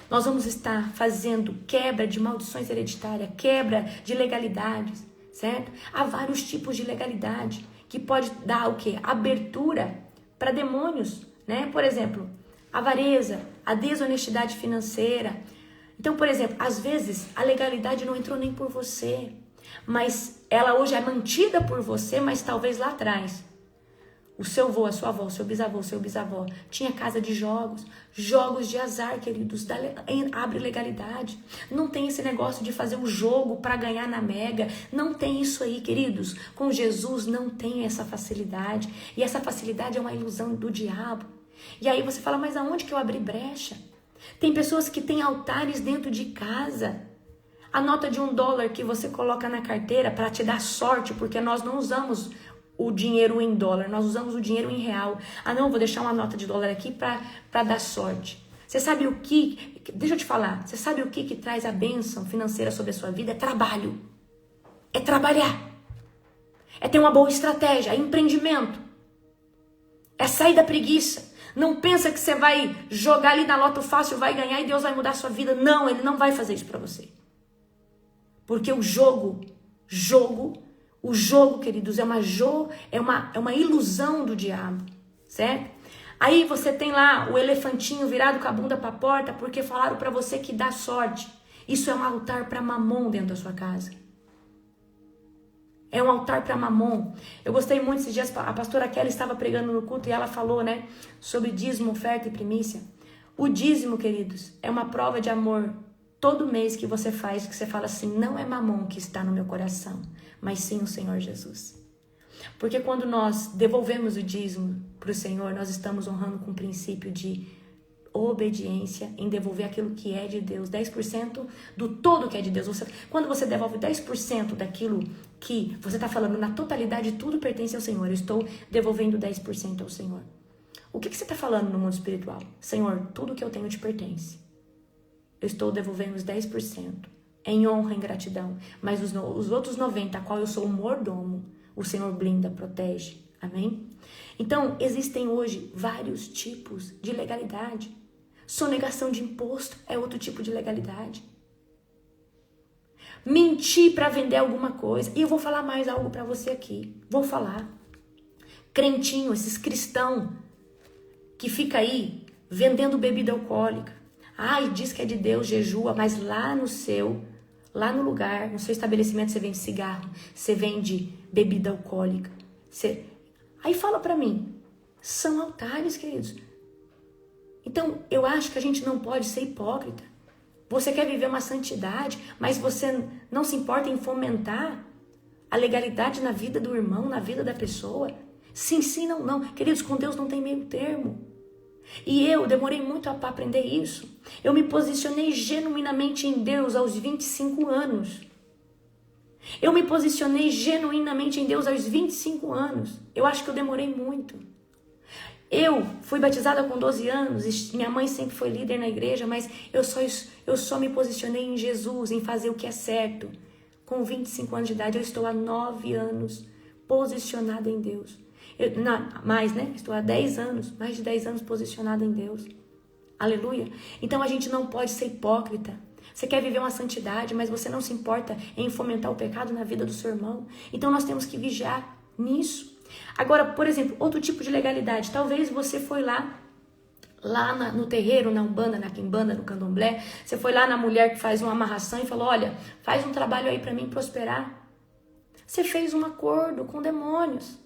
Nós vamos estar fazendo quebra de maldições hereditárias, quebra de legalidades, certo? Há vários tipos de legalidade que pode dar o quê? Abertura para demônios, né? Por exemplo, a avareza, a desonestidade financeira. Então, por exemplo, às vezes a legalidade não entrou nem por você, mas ela hoje é mantida por você, mas talvez lá atrás o seu avô, a sua avó, o seu bisavó tinha casa de jogos de azar, queridos, abre legalidade. Não tem esse negócio de fazer um jogo para ganhar na Mega, não tem isso aí, queridos. Com Jesus não tem essa facilidade, e essa facilidade é uma ilusão do diabo. E aí você fala, mas aonde que eu abri brecha? Tem pessoas que têm altares dentro de casa. A nota de $1 que você coloca na carteira para te dar sorte, porque nós não usamos o dinheiro em dólar, nós usamos o dinheiro em real. Ah, não, vou deixar uma nota de dólar aqui para dar sorte. Você sabe o que, deixa eu te falar, você sabe o que traz a bênção financeira sobre a sua vida? É trabalho, é trabalhar, é ter uma boa estratégia, é empreendimento, é sair da preguiça. Não pensa que você vai jogar ali na loto fácil, vai ganhar e Deus vai mudar a sua vida. Não, Ele não vai fazer isso para você. Porque o jogo, queridos, é uma ilusão do diabo, certo? Aí você tem lá o elefantinho virado com a bunda para a porta porque falaram para você que dá sorte. Isso é um altar para Mamon dentro da sua casa. É um altar para Mamon. Eu gostei muito esses dias, a pastora Kelly estava pregando no culto e ela falou, né, sobre dízimo, oferta e primícia. O dízimo, queridos, é uma prova de amor todo mês que você faz, que você fala assim, não é Mamon que está no meu coração, mas sim o Senhor Jesus. Porque quando nós devolvemos o dízimo para o Senhor, nós estamos honrando com o princípio de obediência em devolver aquilo que é de Deus, 10% do todo que é de Deus. Quando você devolve 10% daquilo que você está falando, na totalidade, tudo pertence ao Senhor. Eu estou devolvendo 10% ao Senhor. O que você está falando no mundo espiritual? Senhor, tudo que eu tenho te pertence. Eu estou devolvendo os 10% em honra, em gratidão. Mas os outros 90%, a qual eu sou o mordomo, o Senhor blinda, protege. Amém? Então, existem hoje vários tipos de legalidade. Sonegação de imposto é outro tipo de legalidade. Mentir para vender alguma coisa. E eu vou falar mais algo para você aqui. Vou falar. Crentinho, esses cristãos que fica aí vendendo bebida alcoólica. Ai, diz que é de Deus, jejua, mas lá no lugar, no seu estabelecimento, você vende cigarro, você vende bebida alcoólica. Aí fala pra mim, são altares, queridos. Então, eu acho que a gente não pode ser hipócrita. Você quer viver uma santidade, mas você não se importa em fomentar a legalidade na vida do irmão, na vida da pessoa? Sim, não. Queridos, com Deus não tem meio termo. E eu demorei muito para aprender isso. Eu me posicionei genuinamente em Deus aos 25 anos. Eu me posicionei genuinamente em Deus aos 25 anos. Eu acho que eu demorei muito. Eu fui batizada com 12 anos, minha mãe sempre foi líder na igreja, mas eu só me posicionei em Jesus, em fazer o que é certo. Com 25 anos de idade, eu estou há 9 anos posicionada em Deus. Estou há 10 anos, mais de 10 anos posicionada em Deus. Aleluia. Então a gente não pode ser hipócrita. Você quer viver uma santidade, mas você não se importa em fomentar o pecado na vida do seu irmão. Então nós temos que vigiar nisso. Agora, por exemplo, outro tipo de legalidade. Talvez você foi lá no terreiro, na Umbanda, na Quimbanda, no Candomblé. Você foi lá na mulher que faz uma amarração e falou, olha, faz um trabalho aí para mim prosperar. Você fez um acordo com demônios.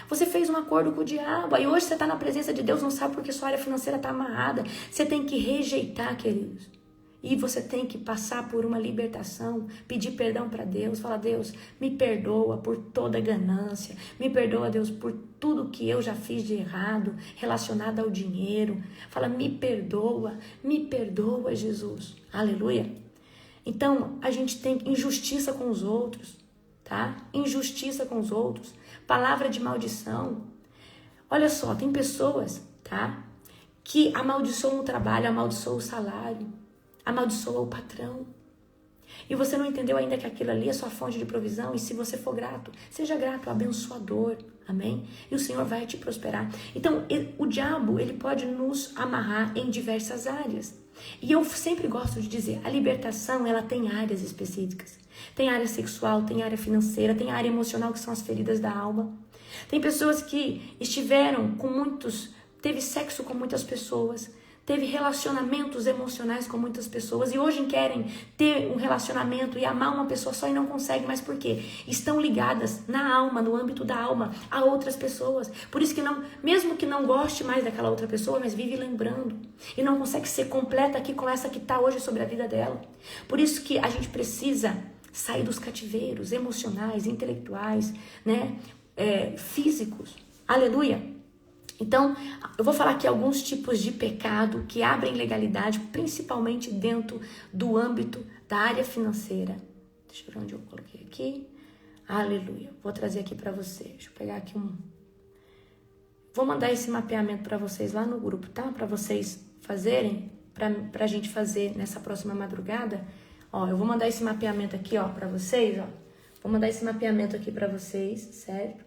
Você fez um acordo com o diabo. Aí hoje você está na presença de Deus, não sabe porque sua área financeira está amarrada. Você tem que rejeitar, queridos. E você tem que passar por uma libertação, pedir perdão para Deus, falar, Deus, me perdoa por toda ganância, me perdoa, Deus, por tudo que eu já fiz de errado, relacionado ao dinheiro. Fala, me perdoa, Jesus. Aleluia. Então, a gente tem injustiça com os outros, tá? Injustiça com os outros, palavra de maldição. Olha só, tem pessoas, tá? Que amaldiçoam o trabalho, amaldiçoam o salário, amaldiçoa o patrão. E você não entendeu ainda que aquilo ali é sua fonte de provisão. E se você for grato, seja grato, abençoador. Amém? E o Senhor vai te prosperar. Então, o diabo, ele pode nos amarrar em diversas áreas. E eu sempre gosto de dizer, a libertação, ela tem áreas específicas. Tem área sexual, tem área financeira, tem área emocional, que são as feridas da alma. Tem pessoas que teve sexo com muitas pessoas, teve relacionamentos emocionais com muitas pessoas e hoje querem ter um relacionamento e amar uma pessoa só e não conseguem, mas por quê? Estão ligadas na alma, no âmbito da alma, a outras pessoas. Por isso que mesmo que não goste mais daquela outra pessoa, mas vive lembrando e não consegue ser completa aqui com essa que está hoje sobre a vida dela. Por isso que a gente precisa sair dos cativeiros emocionais, intelectuais, né? Físicos. Aleluia. Então, eu vou falar aqui alguns tipos de pecado que abrem legalidade, principalmente dentro do âmbito da área financeira. Deixa eu ver onde eu coloquei aqui. Aleluia. Vou trazer aqui para você. Deixa eu pegar aqui Vou mandar esse mapeamento para vocês lá no grupo, tá? Para vocês fazerem, pra gente fazer nessa próxima madrugada. Ó, eu vou mandar esse mapeamento aqui, ó, para vocês, ó. Vou mandar esse mapeamento aqui para vocês, certo?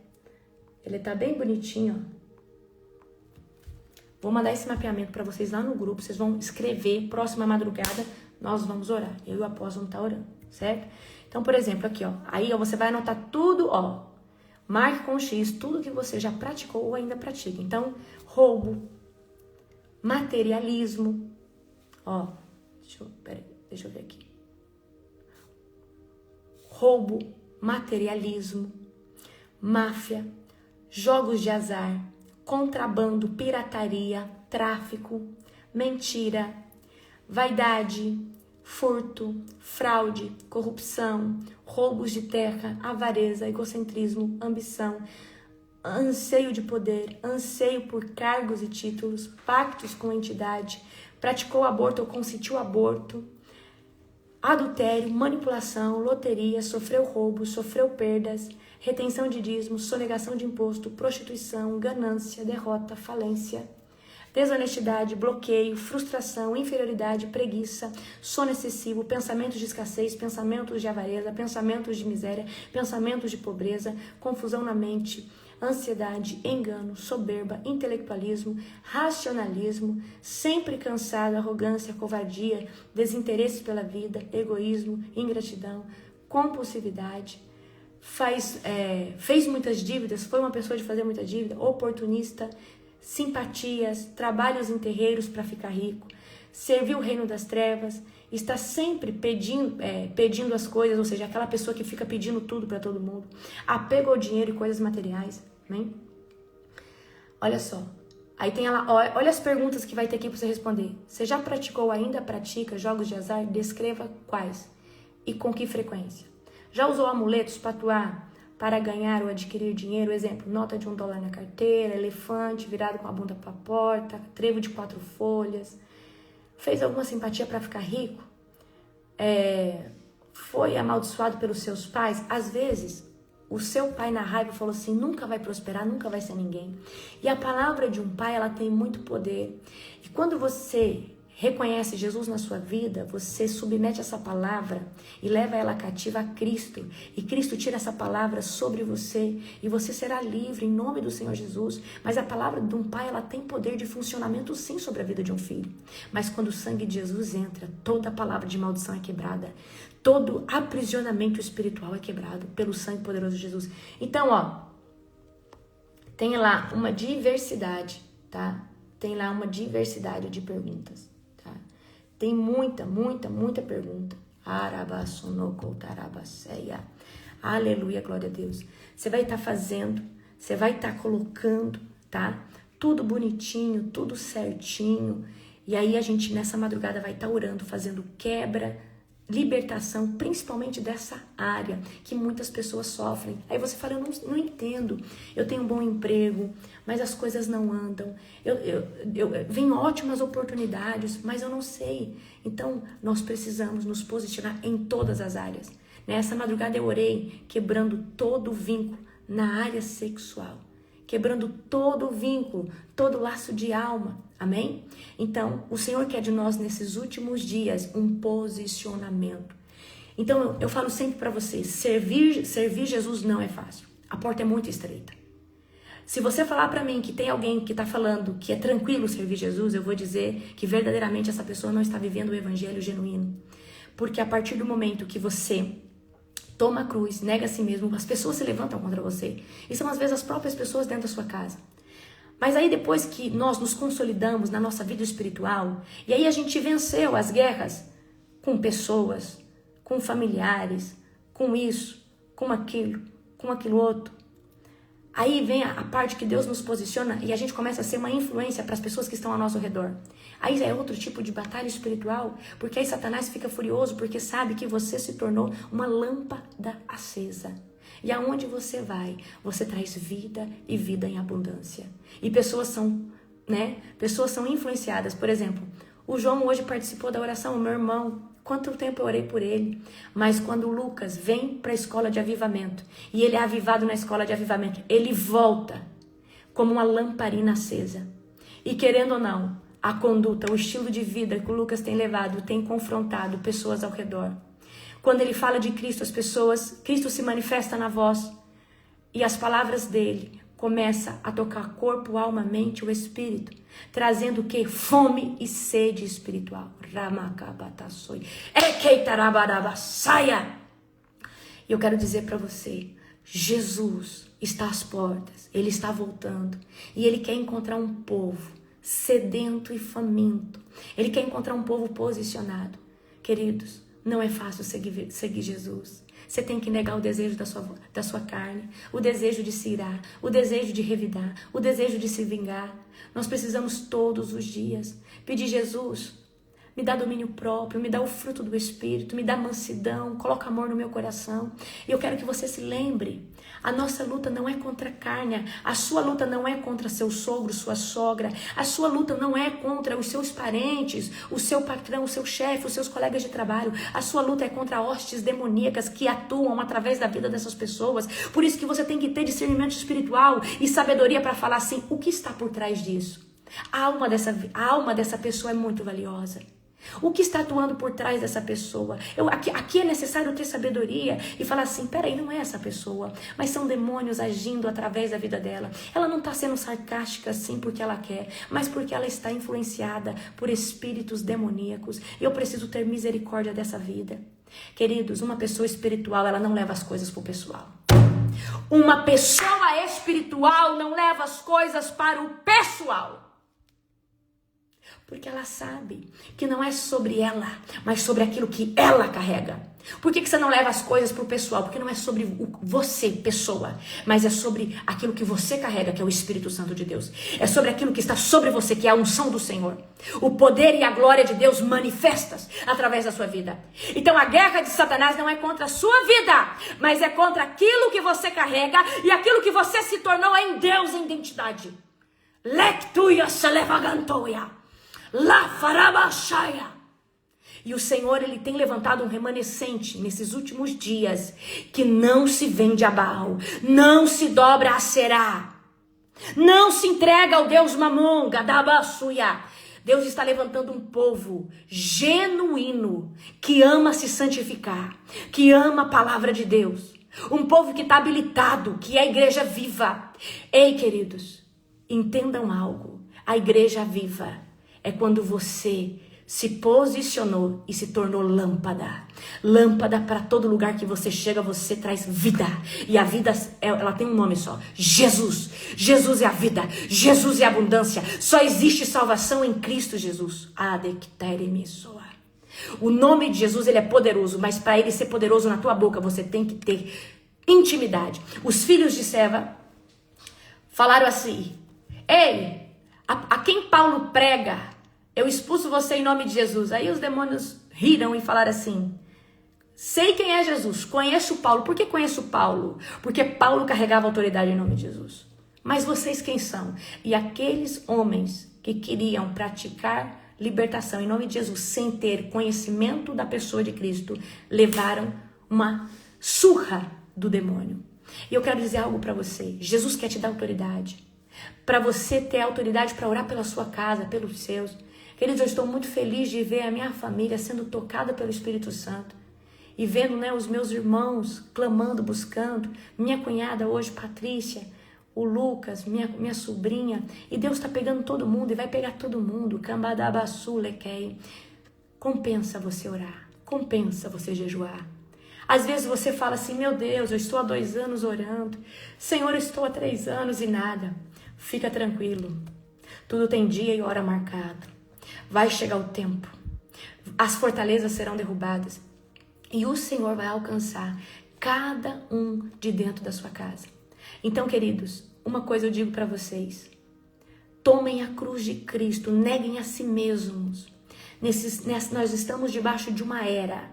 Ele tá bem bonitinho, ó. Vou mandar esse mapeamento para vocês lá no grupo. Vocês vão escrever, próxima madrugada, nós vamos orar. Eu e o apóstolo vamos estar orando, certo? Então, por exemplo, aqui, ó. Aí, ó, você vai anotar tudo, ó. Marque com X tudo que você já praticou ou ainda pratica. Então, roubo, materialismo, ó. Deixa eu ver aqui. Roubo, materialismo, máfia, jogos de azar, contrabando, pirataria, tráfico, mentira, vaidade, furto, fraude, corrupção, roubos de terra, avareza, egocentrismo, ambição, anseio de poder, anseio por cargos e títulos, pactos com entidade, praticou aborto ou consentiu aborto, adultério, manipulação, loteria, sofreu roubo, sofreu perdas, retenção de dízimos, sonegação de imposto, prostituição, ganância, derrota, falência, desonestidade, bloqueio, frustração, inferioridade, preguiça, sono excessivo, pensamentos de escassez, pensamentos de avareza, pensamentos de miséria, pensamentos de pobreza, confusão na mente, ansiedade, engano, soberba, intelectualismo, racionalismo, sempre cansado, arrogância, covardia, desinteresse pela vida, egoísmo, ingratidão, compulsividade, fez muitas dívidas, foi uma pessoa de fazer muita dívida, oportunista, simpatias, trabalhos em terreiros para ficar rico, serviu o reino das trevas, está sempre pedindo as coisas, ou seja, aquela pessoa que fica pedindo tudo para todo mundo, apego ao dinheiro e coisas materiais, né? Olha só, aí tem ela, olha as perguntas que vai ter aqui para você responder. Você já praticou ou ainda pratica jogos de azar? Descreva quais e com que frequência. Já usou amuletos para atuar, para ganhar ou adquirir dinheiro? Exemplo, nota de $1 na carteira, elefante virado com a bunda para a porta, trevo de 4 folhas. Fez alguma simpatia para ficar rico? Foi amaldiçoado pelos seus pais? Às vezes, o seu pai na raiva falou assim, nunca vai prosperar, nunca vai ser ninguém. E a palavra de um pai, ela tem muito poder. E quando você reconhece Jesus na sua vida, você submete essa palavra e leva ela cativa a Cristo. E Cristo tira essa palavra sobre você e você será livre em nome do Senhor Jesus. Mas a palavra de um pai, ela tem poder de funcionamento sim sobre a vida de um filho. Mas quando o sangue de Jesus entra, toda palavra de maldição é quebrada. Todo aprisionamento espiritual é quebrado pelo sangue poderoso de Jesus. Então, ó, tem lá uma diversidade, tá? Tem lá uma diversidade de perguntas. Tem muita pergunta. Aleluia, glória a Deus. Você vai estar fazendo, você vai estar colocando, tá? Tudo bonitinho, tudo certinho. E aí a gente nessa madrugada vai estar orando, fazendo quebra, libertação, principalmente dessa área que muitas pessoas sofrem. Aí você fala, eu não entendo, eu tenho um bom emprego, mas as coisas não andam, vem ótimas oportunidades, mas eu não sei. Então, nós precisamos nos posicionar em todas as áreas. Nessa madrugada eu orei, quebrando todo o vínculo na área sexual, quebrando todo o vínculo, todo o laço de alma. Amém? Então, o Senhor quer de nós nesses últimos dias um posicionamento. Então, eu falo sempre para vocês, servir Jesus não é fácil. A porta é muito estreita. Se você falar para mim que tem alguém que está falando que é tranquilo servir Jesus, eu vou dizer que verdadeiramente essa pessoa não está vivendo o evangelho genuíno. Porque a partir do momento que você toma a cruz, nega a si mesmo, as pessoas se levantam contra você. E são às vezes as próprias pessoas dentro da sua casa. Mas aí depois que nós nos consolidamos na nossa vida espiritual, e aí a gente venceu as guerras com pessoas, com familiares, com isso, com aquilo outro. Aí vem a parte que Deus nos posiciona e a gente começa a ser uma influência para as pessoas que estão ao nosso redor. Aí é outro tipo de batalha espiritual, porque aí Satanás fica furioso porque sabe que você se tornou uma lâmpada acesa. E aonde você vai, você traz vida e vida em abundância. E pessoas são influenciadas. Por exemplo, o João hoje participou da oração, o meu irmão. Quanto tempo eu orei por ele. Mas quando o Lucas vem para a escola de avivamento, e ele é avivado na escola de avivamento, ele volta como uma lamparina acesa. E querendo ou não, a conduta, o estilo de vida que o Lucas tem levado, tem confrontado pessoas ao redor. Quando ele fala de Cristo, as pessoas, Cristo se manifesta na voz. E as palavras dele começam a tocar corpo, alma, mente, o espírito. Trazendo o que? Fome e sede espiritual. E eu quero dizer para você, Jesus está às portas, ele está voltando. E ele quer encontrar um povo sedento e faminto. Ele quer encontrar um povo posicionado. Queridos, não é fácil seguir Jesus. Você tem que negar o desejo da sua carne, o desejo de se irar, o desejo de revidar, o desejo de se vingar. Nós precisamos todos os dias pedir: Jesus, me dá domínio próprio, me dá o fruto do Espírito, me dá mansidão, coloca amor no meu coração. E eu quero que você se lembre, a nossa luta não é contra a carne, a sua luta não é contra seu sogro, sua sogra, a sua luta não é contra os seus parentes, o seu patrão, o seu chefe, os seus colegas de trabalho. A sua luta é contra hostes demoníacas que atuam através da vida dessas pessoas. Por isso que você tem que ter discernimento espiritual e sabedoria para falar assim: o que está por trás disso? A alma dessa pessoa é muito valiosa. O que está atuando por trás dessa pessoa? Aqui é necessário ter sabedoria e falar assim: peraí, não é essa pessoa, mas são demônios agindo através da vida dela. Ela não está sendo sarcástica assim porque ela quer, mas porque ela está influenciada por espíritos demoníacos. Eu preciso ter misericórdia dessa vida. Queridos, uma pessoa espiritual, ela não leva as coisas para o pessoal. Uma pessoa espiritual não leva as coisas para o pessoal. Porque ela sabe que não é sobre ela, mas sobre aquilo que ela carrega. Por que você não leva as coisas para o pessoal? Porque não é sobre você, pessoa, mas é sobre aquilo que você carrega, que é o Espírito Santo de Deus. É sobre aquilo que está sobre você, que é a unção do Senhor. O poder e a glória de Deus manifestas através da sua vida. Então a guerra de Satanás não é contra a sua vida, mas é contra aquilo que você carrega e aquilo que você se tornou em Deus, em identidade. Lectuia se levagantoia. La farabashaya. E o Senhor, ele tem levantado um remanescente nesses últimos dias que não se vende a Baal, não se dobra a Será, não se entrega ao Deus Mamon, Gadabasuya. Deus está levantando um povo genuíno que ama se santificar, que ama a palavra de Deus, um povo que está habilitado, que é a igreja viva. Ei, queridos, entendam algo: a igreja viva é quando você se posicionou e se tornou lâmpada. Lâmpada para todo lugar que você chega, você traz vida. E a vida, ela tem um nome só: Jesus. Jesus é a vida. Jesus é a abundância. Só existe salvação em Cristo Jesus. O nome de Jesus, ele é poderoso, mas para ele ser poderoso na tua boca, você tem que ter intimidade. Os filhos de Seva falaram assim: ei, a quem Paulo prega, eu expulso você em nome de Jesus. Aí os demônios riram e falaram assim: sei quem é Jesus, conheço Paulo. Por que conheço Paulo? Porque Paulo carregava autoridade em nome de Jesus. Mas vocês quem são? E aqueles homens que queriam praticar libertação em nome de Jesus, sem ter conhecimento da pessoa de Cristo, levaram uma surra do demônio. E eu quero dizer algo para você: Jesus quer te dar autoridade, para você ter autoridade para orar pela sua casa, pelos seus. Queridos, eu estou muito feliz de ver a minha família sendo tocada pelo Espírito Santo. E vendo, os meus irmãos clamando, buscando. Minha cunhada hoje, Patrícia, o Lucas, minha sobrinha. E Deus está pegando todo mundo e vai pegar todo mundo. Compensa você orar. Compensa você jejuar. Às vezes você fala assim: meu Deus, eu estou há 2 anos orando. Senhor, eu estou há 3 anos e nada. Fica tranquilo. Tudo tem dia e hora marcado. Vai chegar o tempo, as fortalezas serão derrubadas e o Senhor vai alcançar cada um de dentro da sua casa. Então, queridos, uma coisa eu digo para vocês: tomem a cruz de Cristo, neguem a si mesmos. Nós estamos debaixo de uma era,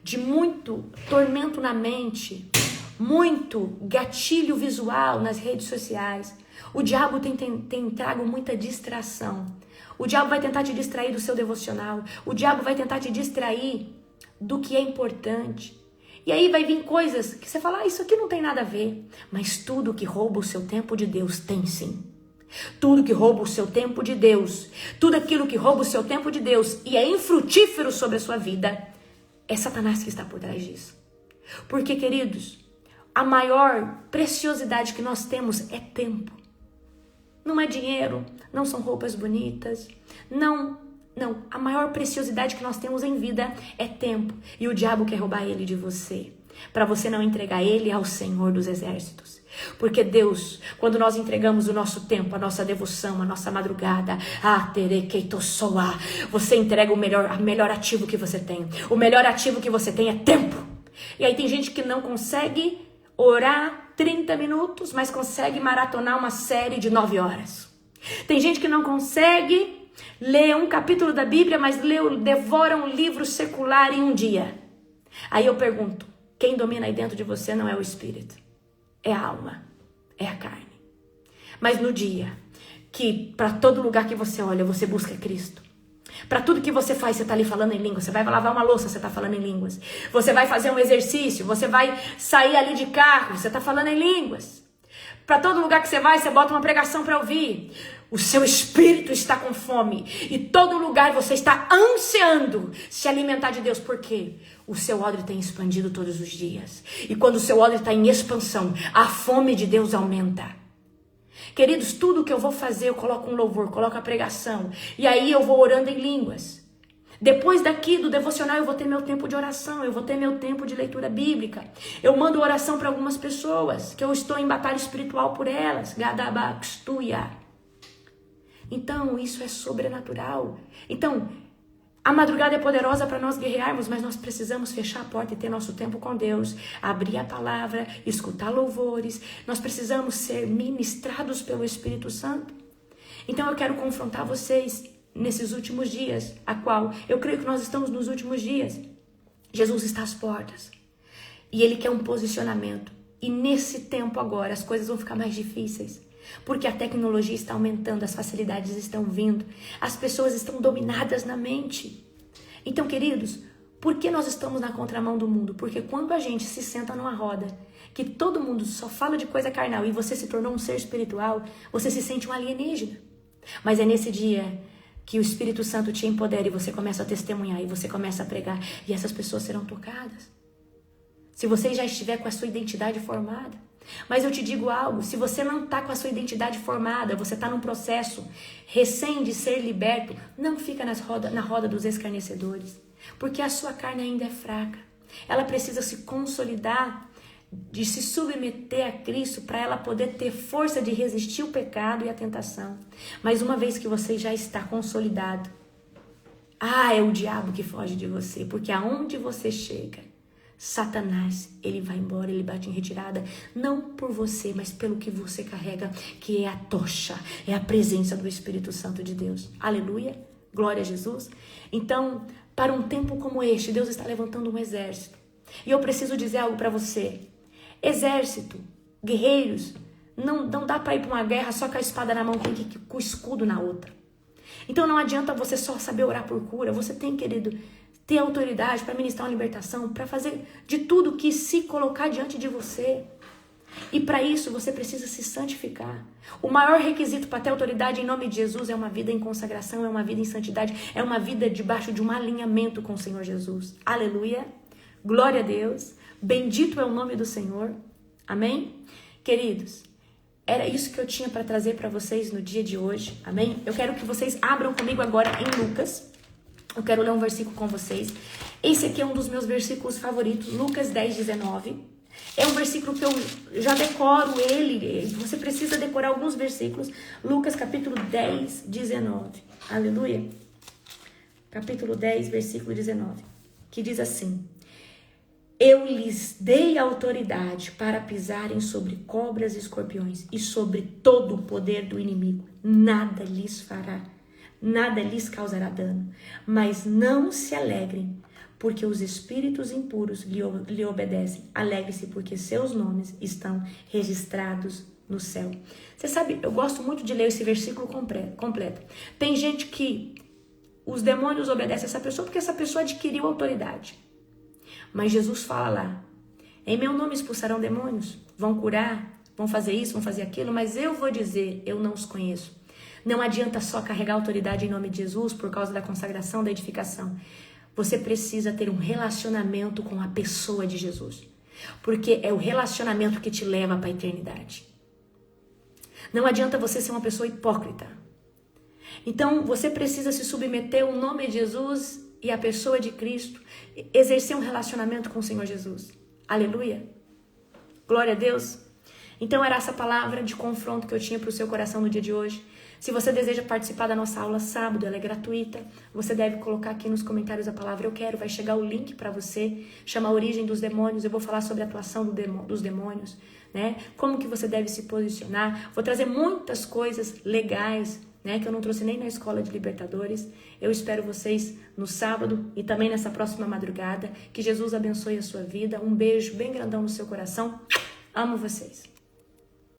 de muito tormento na mente, muito gatilho visual nas redes sociais. O diabo tem trago muita distração. O diabo vai tentar te distrair do seu devocional. O diabo vai tentar te distrair do que é importante. E aí vai vir coisas que você fala, isso aqui não tem nada a ver. Mas tudo que rouba o seu tempo de Deus tem sim. Tudo que rouba o seu tempo de Deus, tudo aquilo que rouba o seu tempo de Deus e é infrutífero sobre a sua vida, é Satanás que está por trás disso. Porque, queridos, a maior preciosidade que nós temos é tempo. Não é dinheiro, não são roupas bonitas, não. A maior preciosidade que nós temos em vida é tempo. E o diabo quer roubar ele de você, para você não entregar ele ao Senhor dos Exércitos. Porque Deus, quando nós entregamos o nosso tempo, a nossa devoção, a nossa madrugada, você entrega o melhor ativo que você tem. O melhor ativo que você tem é tempo. E aí tem gente que não consegue orar 30 minutos, mas consegue maratonar uma série de 9 horas. Tem gente que não consegue ler um capítulo da Bíblia, mas devora um livro secular em um dia. Aí eu pergunto, quem domina aí dentro de você não é o espírito, é a alma, é a carne. Mas no dia que para todo lugar que você olha, você busca Cristo. Para tudo que você faz, você está ali falando em línguas. Você vai lavar uma louça, você está falando em línguas. Você vai fazer um exercício, você vai sair ali de carro, você está falando em línguas. Para todo lugar que você vai, você bota uma pregação para ouvir. O seu espírito está com fome. E todo lugar você está ansiando se alimentar de Deus. Por quê? O seu odre tem expandido todos os dias. E quando o seu odre está em expansão, a fome de Deus aumenta. Queridos, tudo que eu vou fazer, eu coloco um louvor, coloco a pregação. E aí eu vou orando em línguas. Depois daqui do devocional eu vou ter meu tempo de oração, eu vou ter meu tempo de leitura bíblica. Eu mando oração para algumas pessoas, que eu estou em batalha espiritual por elas. Gadabaxtuia. Então, isso é sobrenatural. Então, a madrugada é poderosa para nós guerrearmos, mas nós precisamos fechar a porta e ter nosso tempo com Deus, abrir a palavra, escutar louvores. Nós precisamos ser ministrados pelo Espírito Santo. Então eu quero confrontar vocês nesses últimos dias, a qual eu creio que nós estamos nos últimos dias. Jesus está às portas e Ele quer um posicionamento. E nesse tempo agora as coisas vão ficar mais difíceis. Porque a tecnologia está aumentando, as facilidades estão vindo, as pessoas estão dominadas na mente. Então, queridos, por que nós estamos na contramão do mundo? Porque quando a gente se senta numa roda, que todo mundo só fala de coisa carnal e você se tornou um ser espiritual, você se sente um alienígena. Mas é nesse dia que o Espírito Santo te empodera e você começa a testemunhar e você começa a pregar e essas pessoas serão tocadas. Se você já estiver com a sua identidade formada. Mas eu te digo algo, se você não está com a sua identidade formada, você está num processo recém de ser liberto, não fica na roda dos escarnecedores, porque a sua carne ainda é fraca. Ela precisa se consolidar, de se submeter a Cristo para ela poder ter força de resistir o pecado e a tentação. Mas uma vez que você já está consolidado, é o diabo que foge de você, porque aonde você chega, Satanás, ele vai embora, ele bate em retirada, não por você, mas pelo que você carrega, que é a tocha, é a presença do Espírito Santo de Deus. Aleluia, glória a Jesus. Então, para um tempo como este, Deus está levantando um exército. E eu preciso dizer algo para você. Exército, guerreiros, não dá para ir para uma guerra só com a espada na mão, tem que ir com o escudo na outra. Então não adianta você só saber orar por cura, você tem, querido, ter autoridade para ministrar uma libertação, para fazer de tudo que se colocar diante de você. E para isso você precisa se santificar. O maior requisito para ter autoridade em nome de Jesus é uma vida em consagração, é uma vida em santidade, é uma vida debaixo de um alinhamento com o Senhor Jesus. Aleluia, glória a Deus, bendito é o nome do Senhor. Amém? Queridos, era isso que eu tinha para trazer para vocês no dia de hoje. Amém? Eu quero que vocês abram comigo agora em Lucas. Eu quero ler um versículo com vocês. Esse aqui é um dos meus versículos favoritos, Lucas 10, 19. É um versículo que eu já decoro ele. Você precisa decorar alguns versículos. Lucas capítulo 10, 19. Aleluia. Capítulo 10, versículo 19. Que diz assim: Eu lhes dei autoridade para pisarem sobre cobras e escorpiões e sobre todo o poder do inimigo. Nada lhes fará. Nada lhes causará dano, mas não se alegrem, porque os espíritos impuros lhe obedecem. Alegre-se, porque seus nomes estão registrados no céu. Você sabe, eu gosto muito de ler esse versículo completo. Tem gente que os demônios obedecem a essa pessoa porque essa pessoa adquiriu autoridade. Mas Jesus fala lá, em meu nome expulsarão demônios, vão curar, vão fazer isso, vão fazer aquilo, mas eu vou dizer, eu não os conheço. Não adianta só carregar autoridade em nome de Jesus por causa da consagração, da edificação. Você precisa ter um relacionamento com a pessoa de Jesus. Porque é o relacionamento que te leva para a eternidade. Não adianta você ser uma pessoa hipócrita. Então, você precisa se submeter ao nome de Jesus e à pessoa de Cristo, exercer um relacionamento com o Senhor Jesus. Aleluia. Glória a Deus. Então, era essa palavra de confronto que eu tinha para o seu coração no dia de hoje. Se você deseja participar da nossa aula sábado, ela é gratuita. Você deve colocar aqui nos comentários a palavra eu quero. Vai chegar o link para você. Chama a origem dos demônios. Eu vou falar sobre a atuação dos demônios, né? Como que você deve se posicionar. Vou trazer muitas coisas legais, né? Que eu não trouxe nem na escola de libertadores. Eu espero vocês no sábado e também nessa próxima madrugada. Que Jesus abençoe a sua vida. Um beijo bem grandão no seu coração. Amo vocês.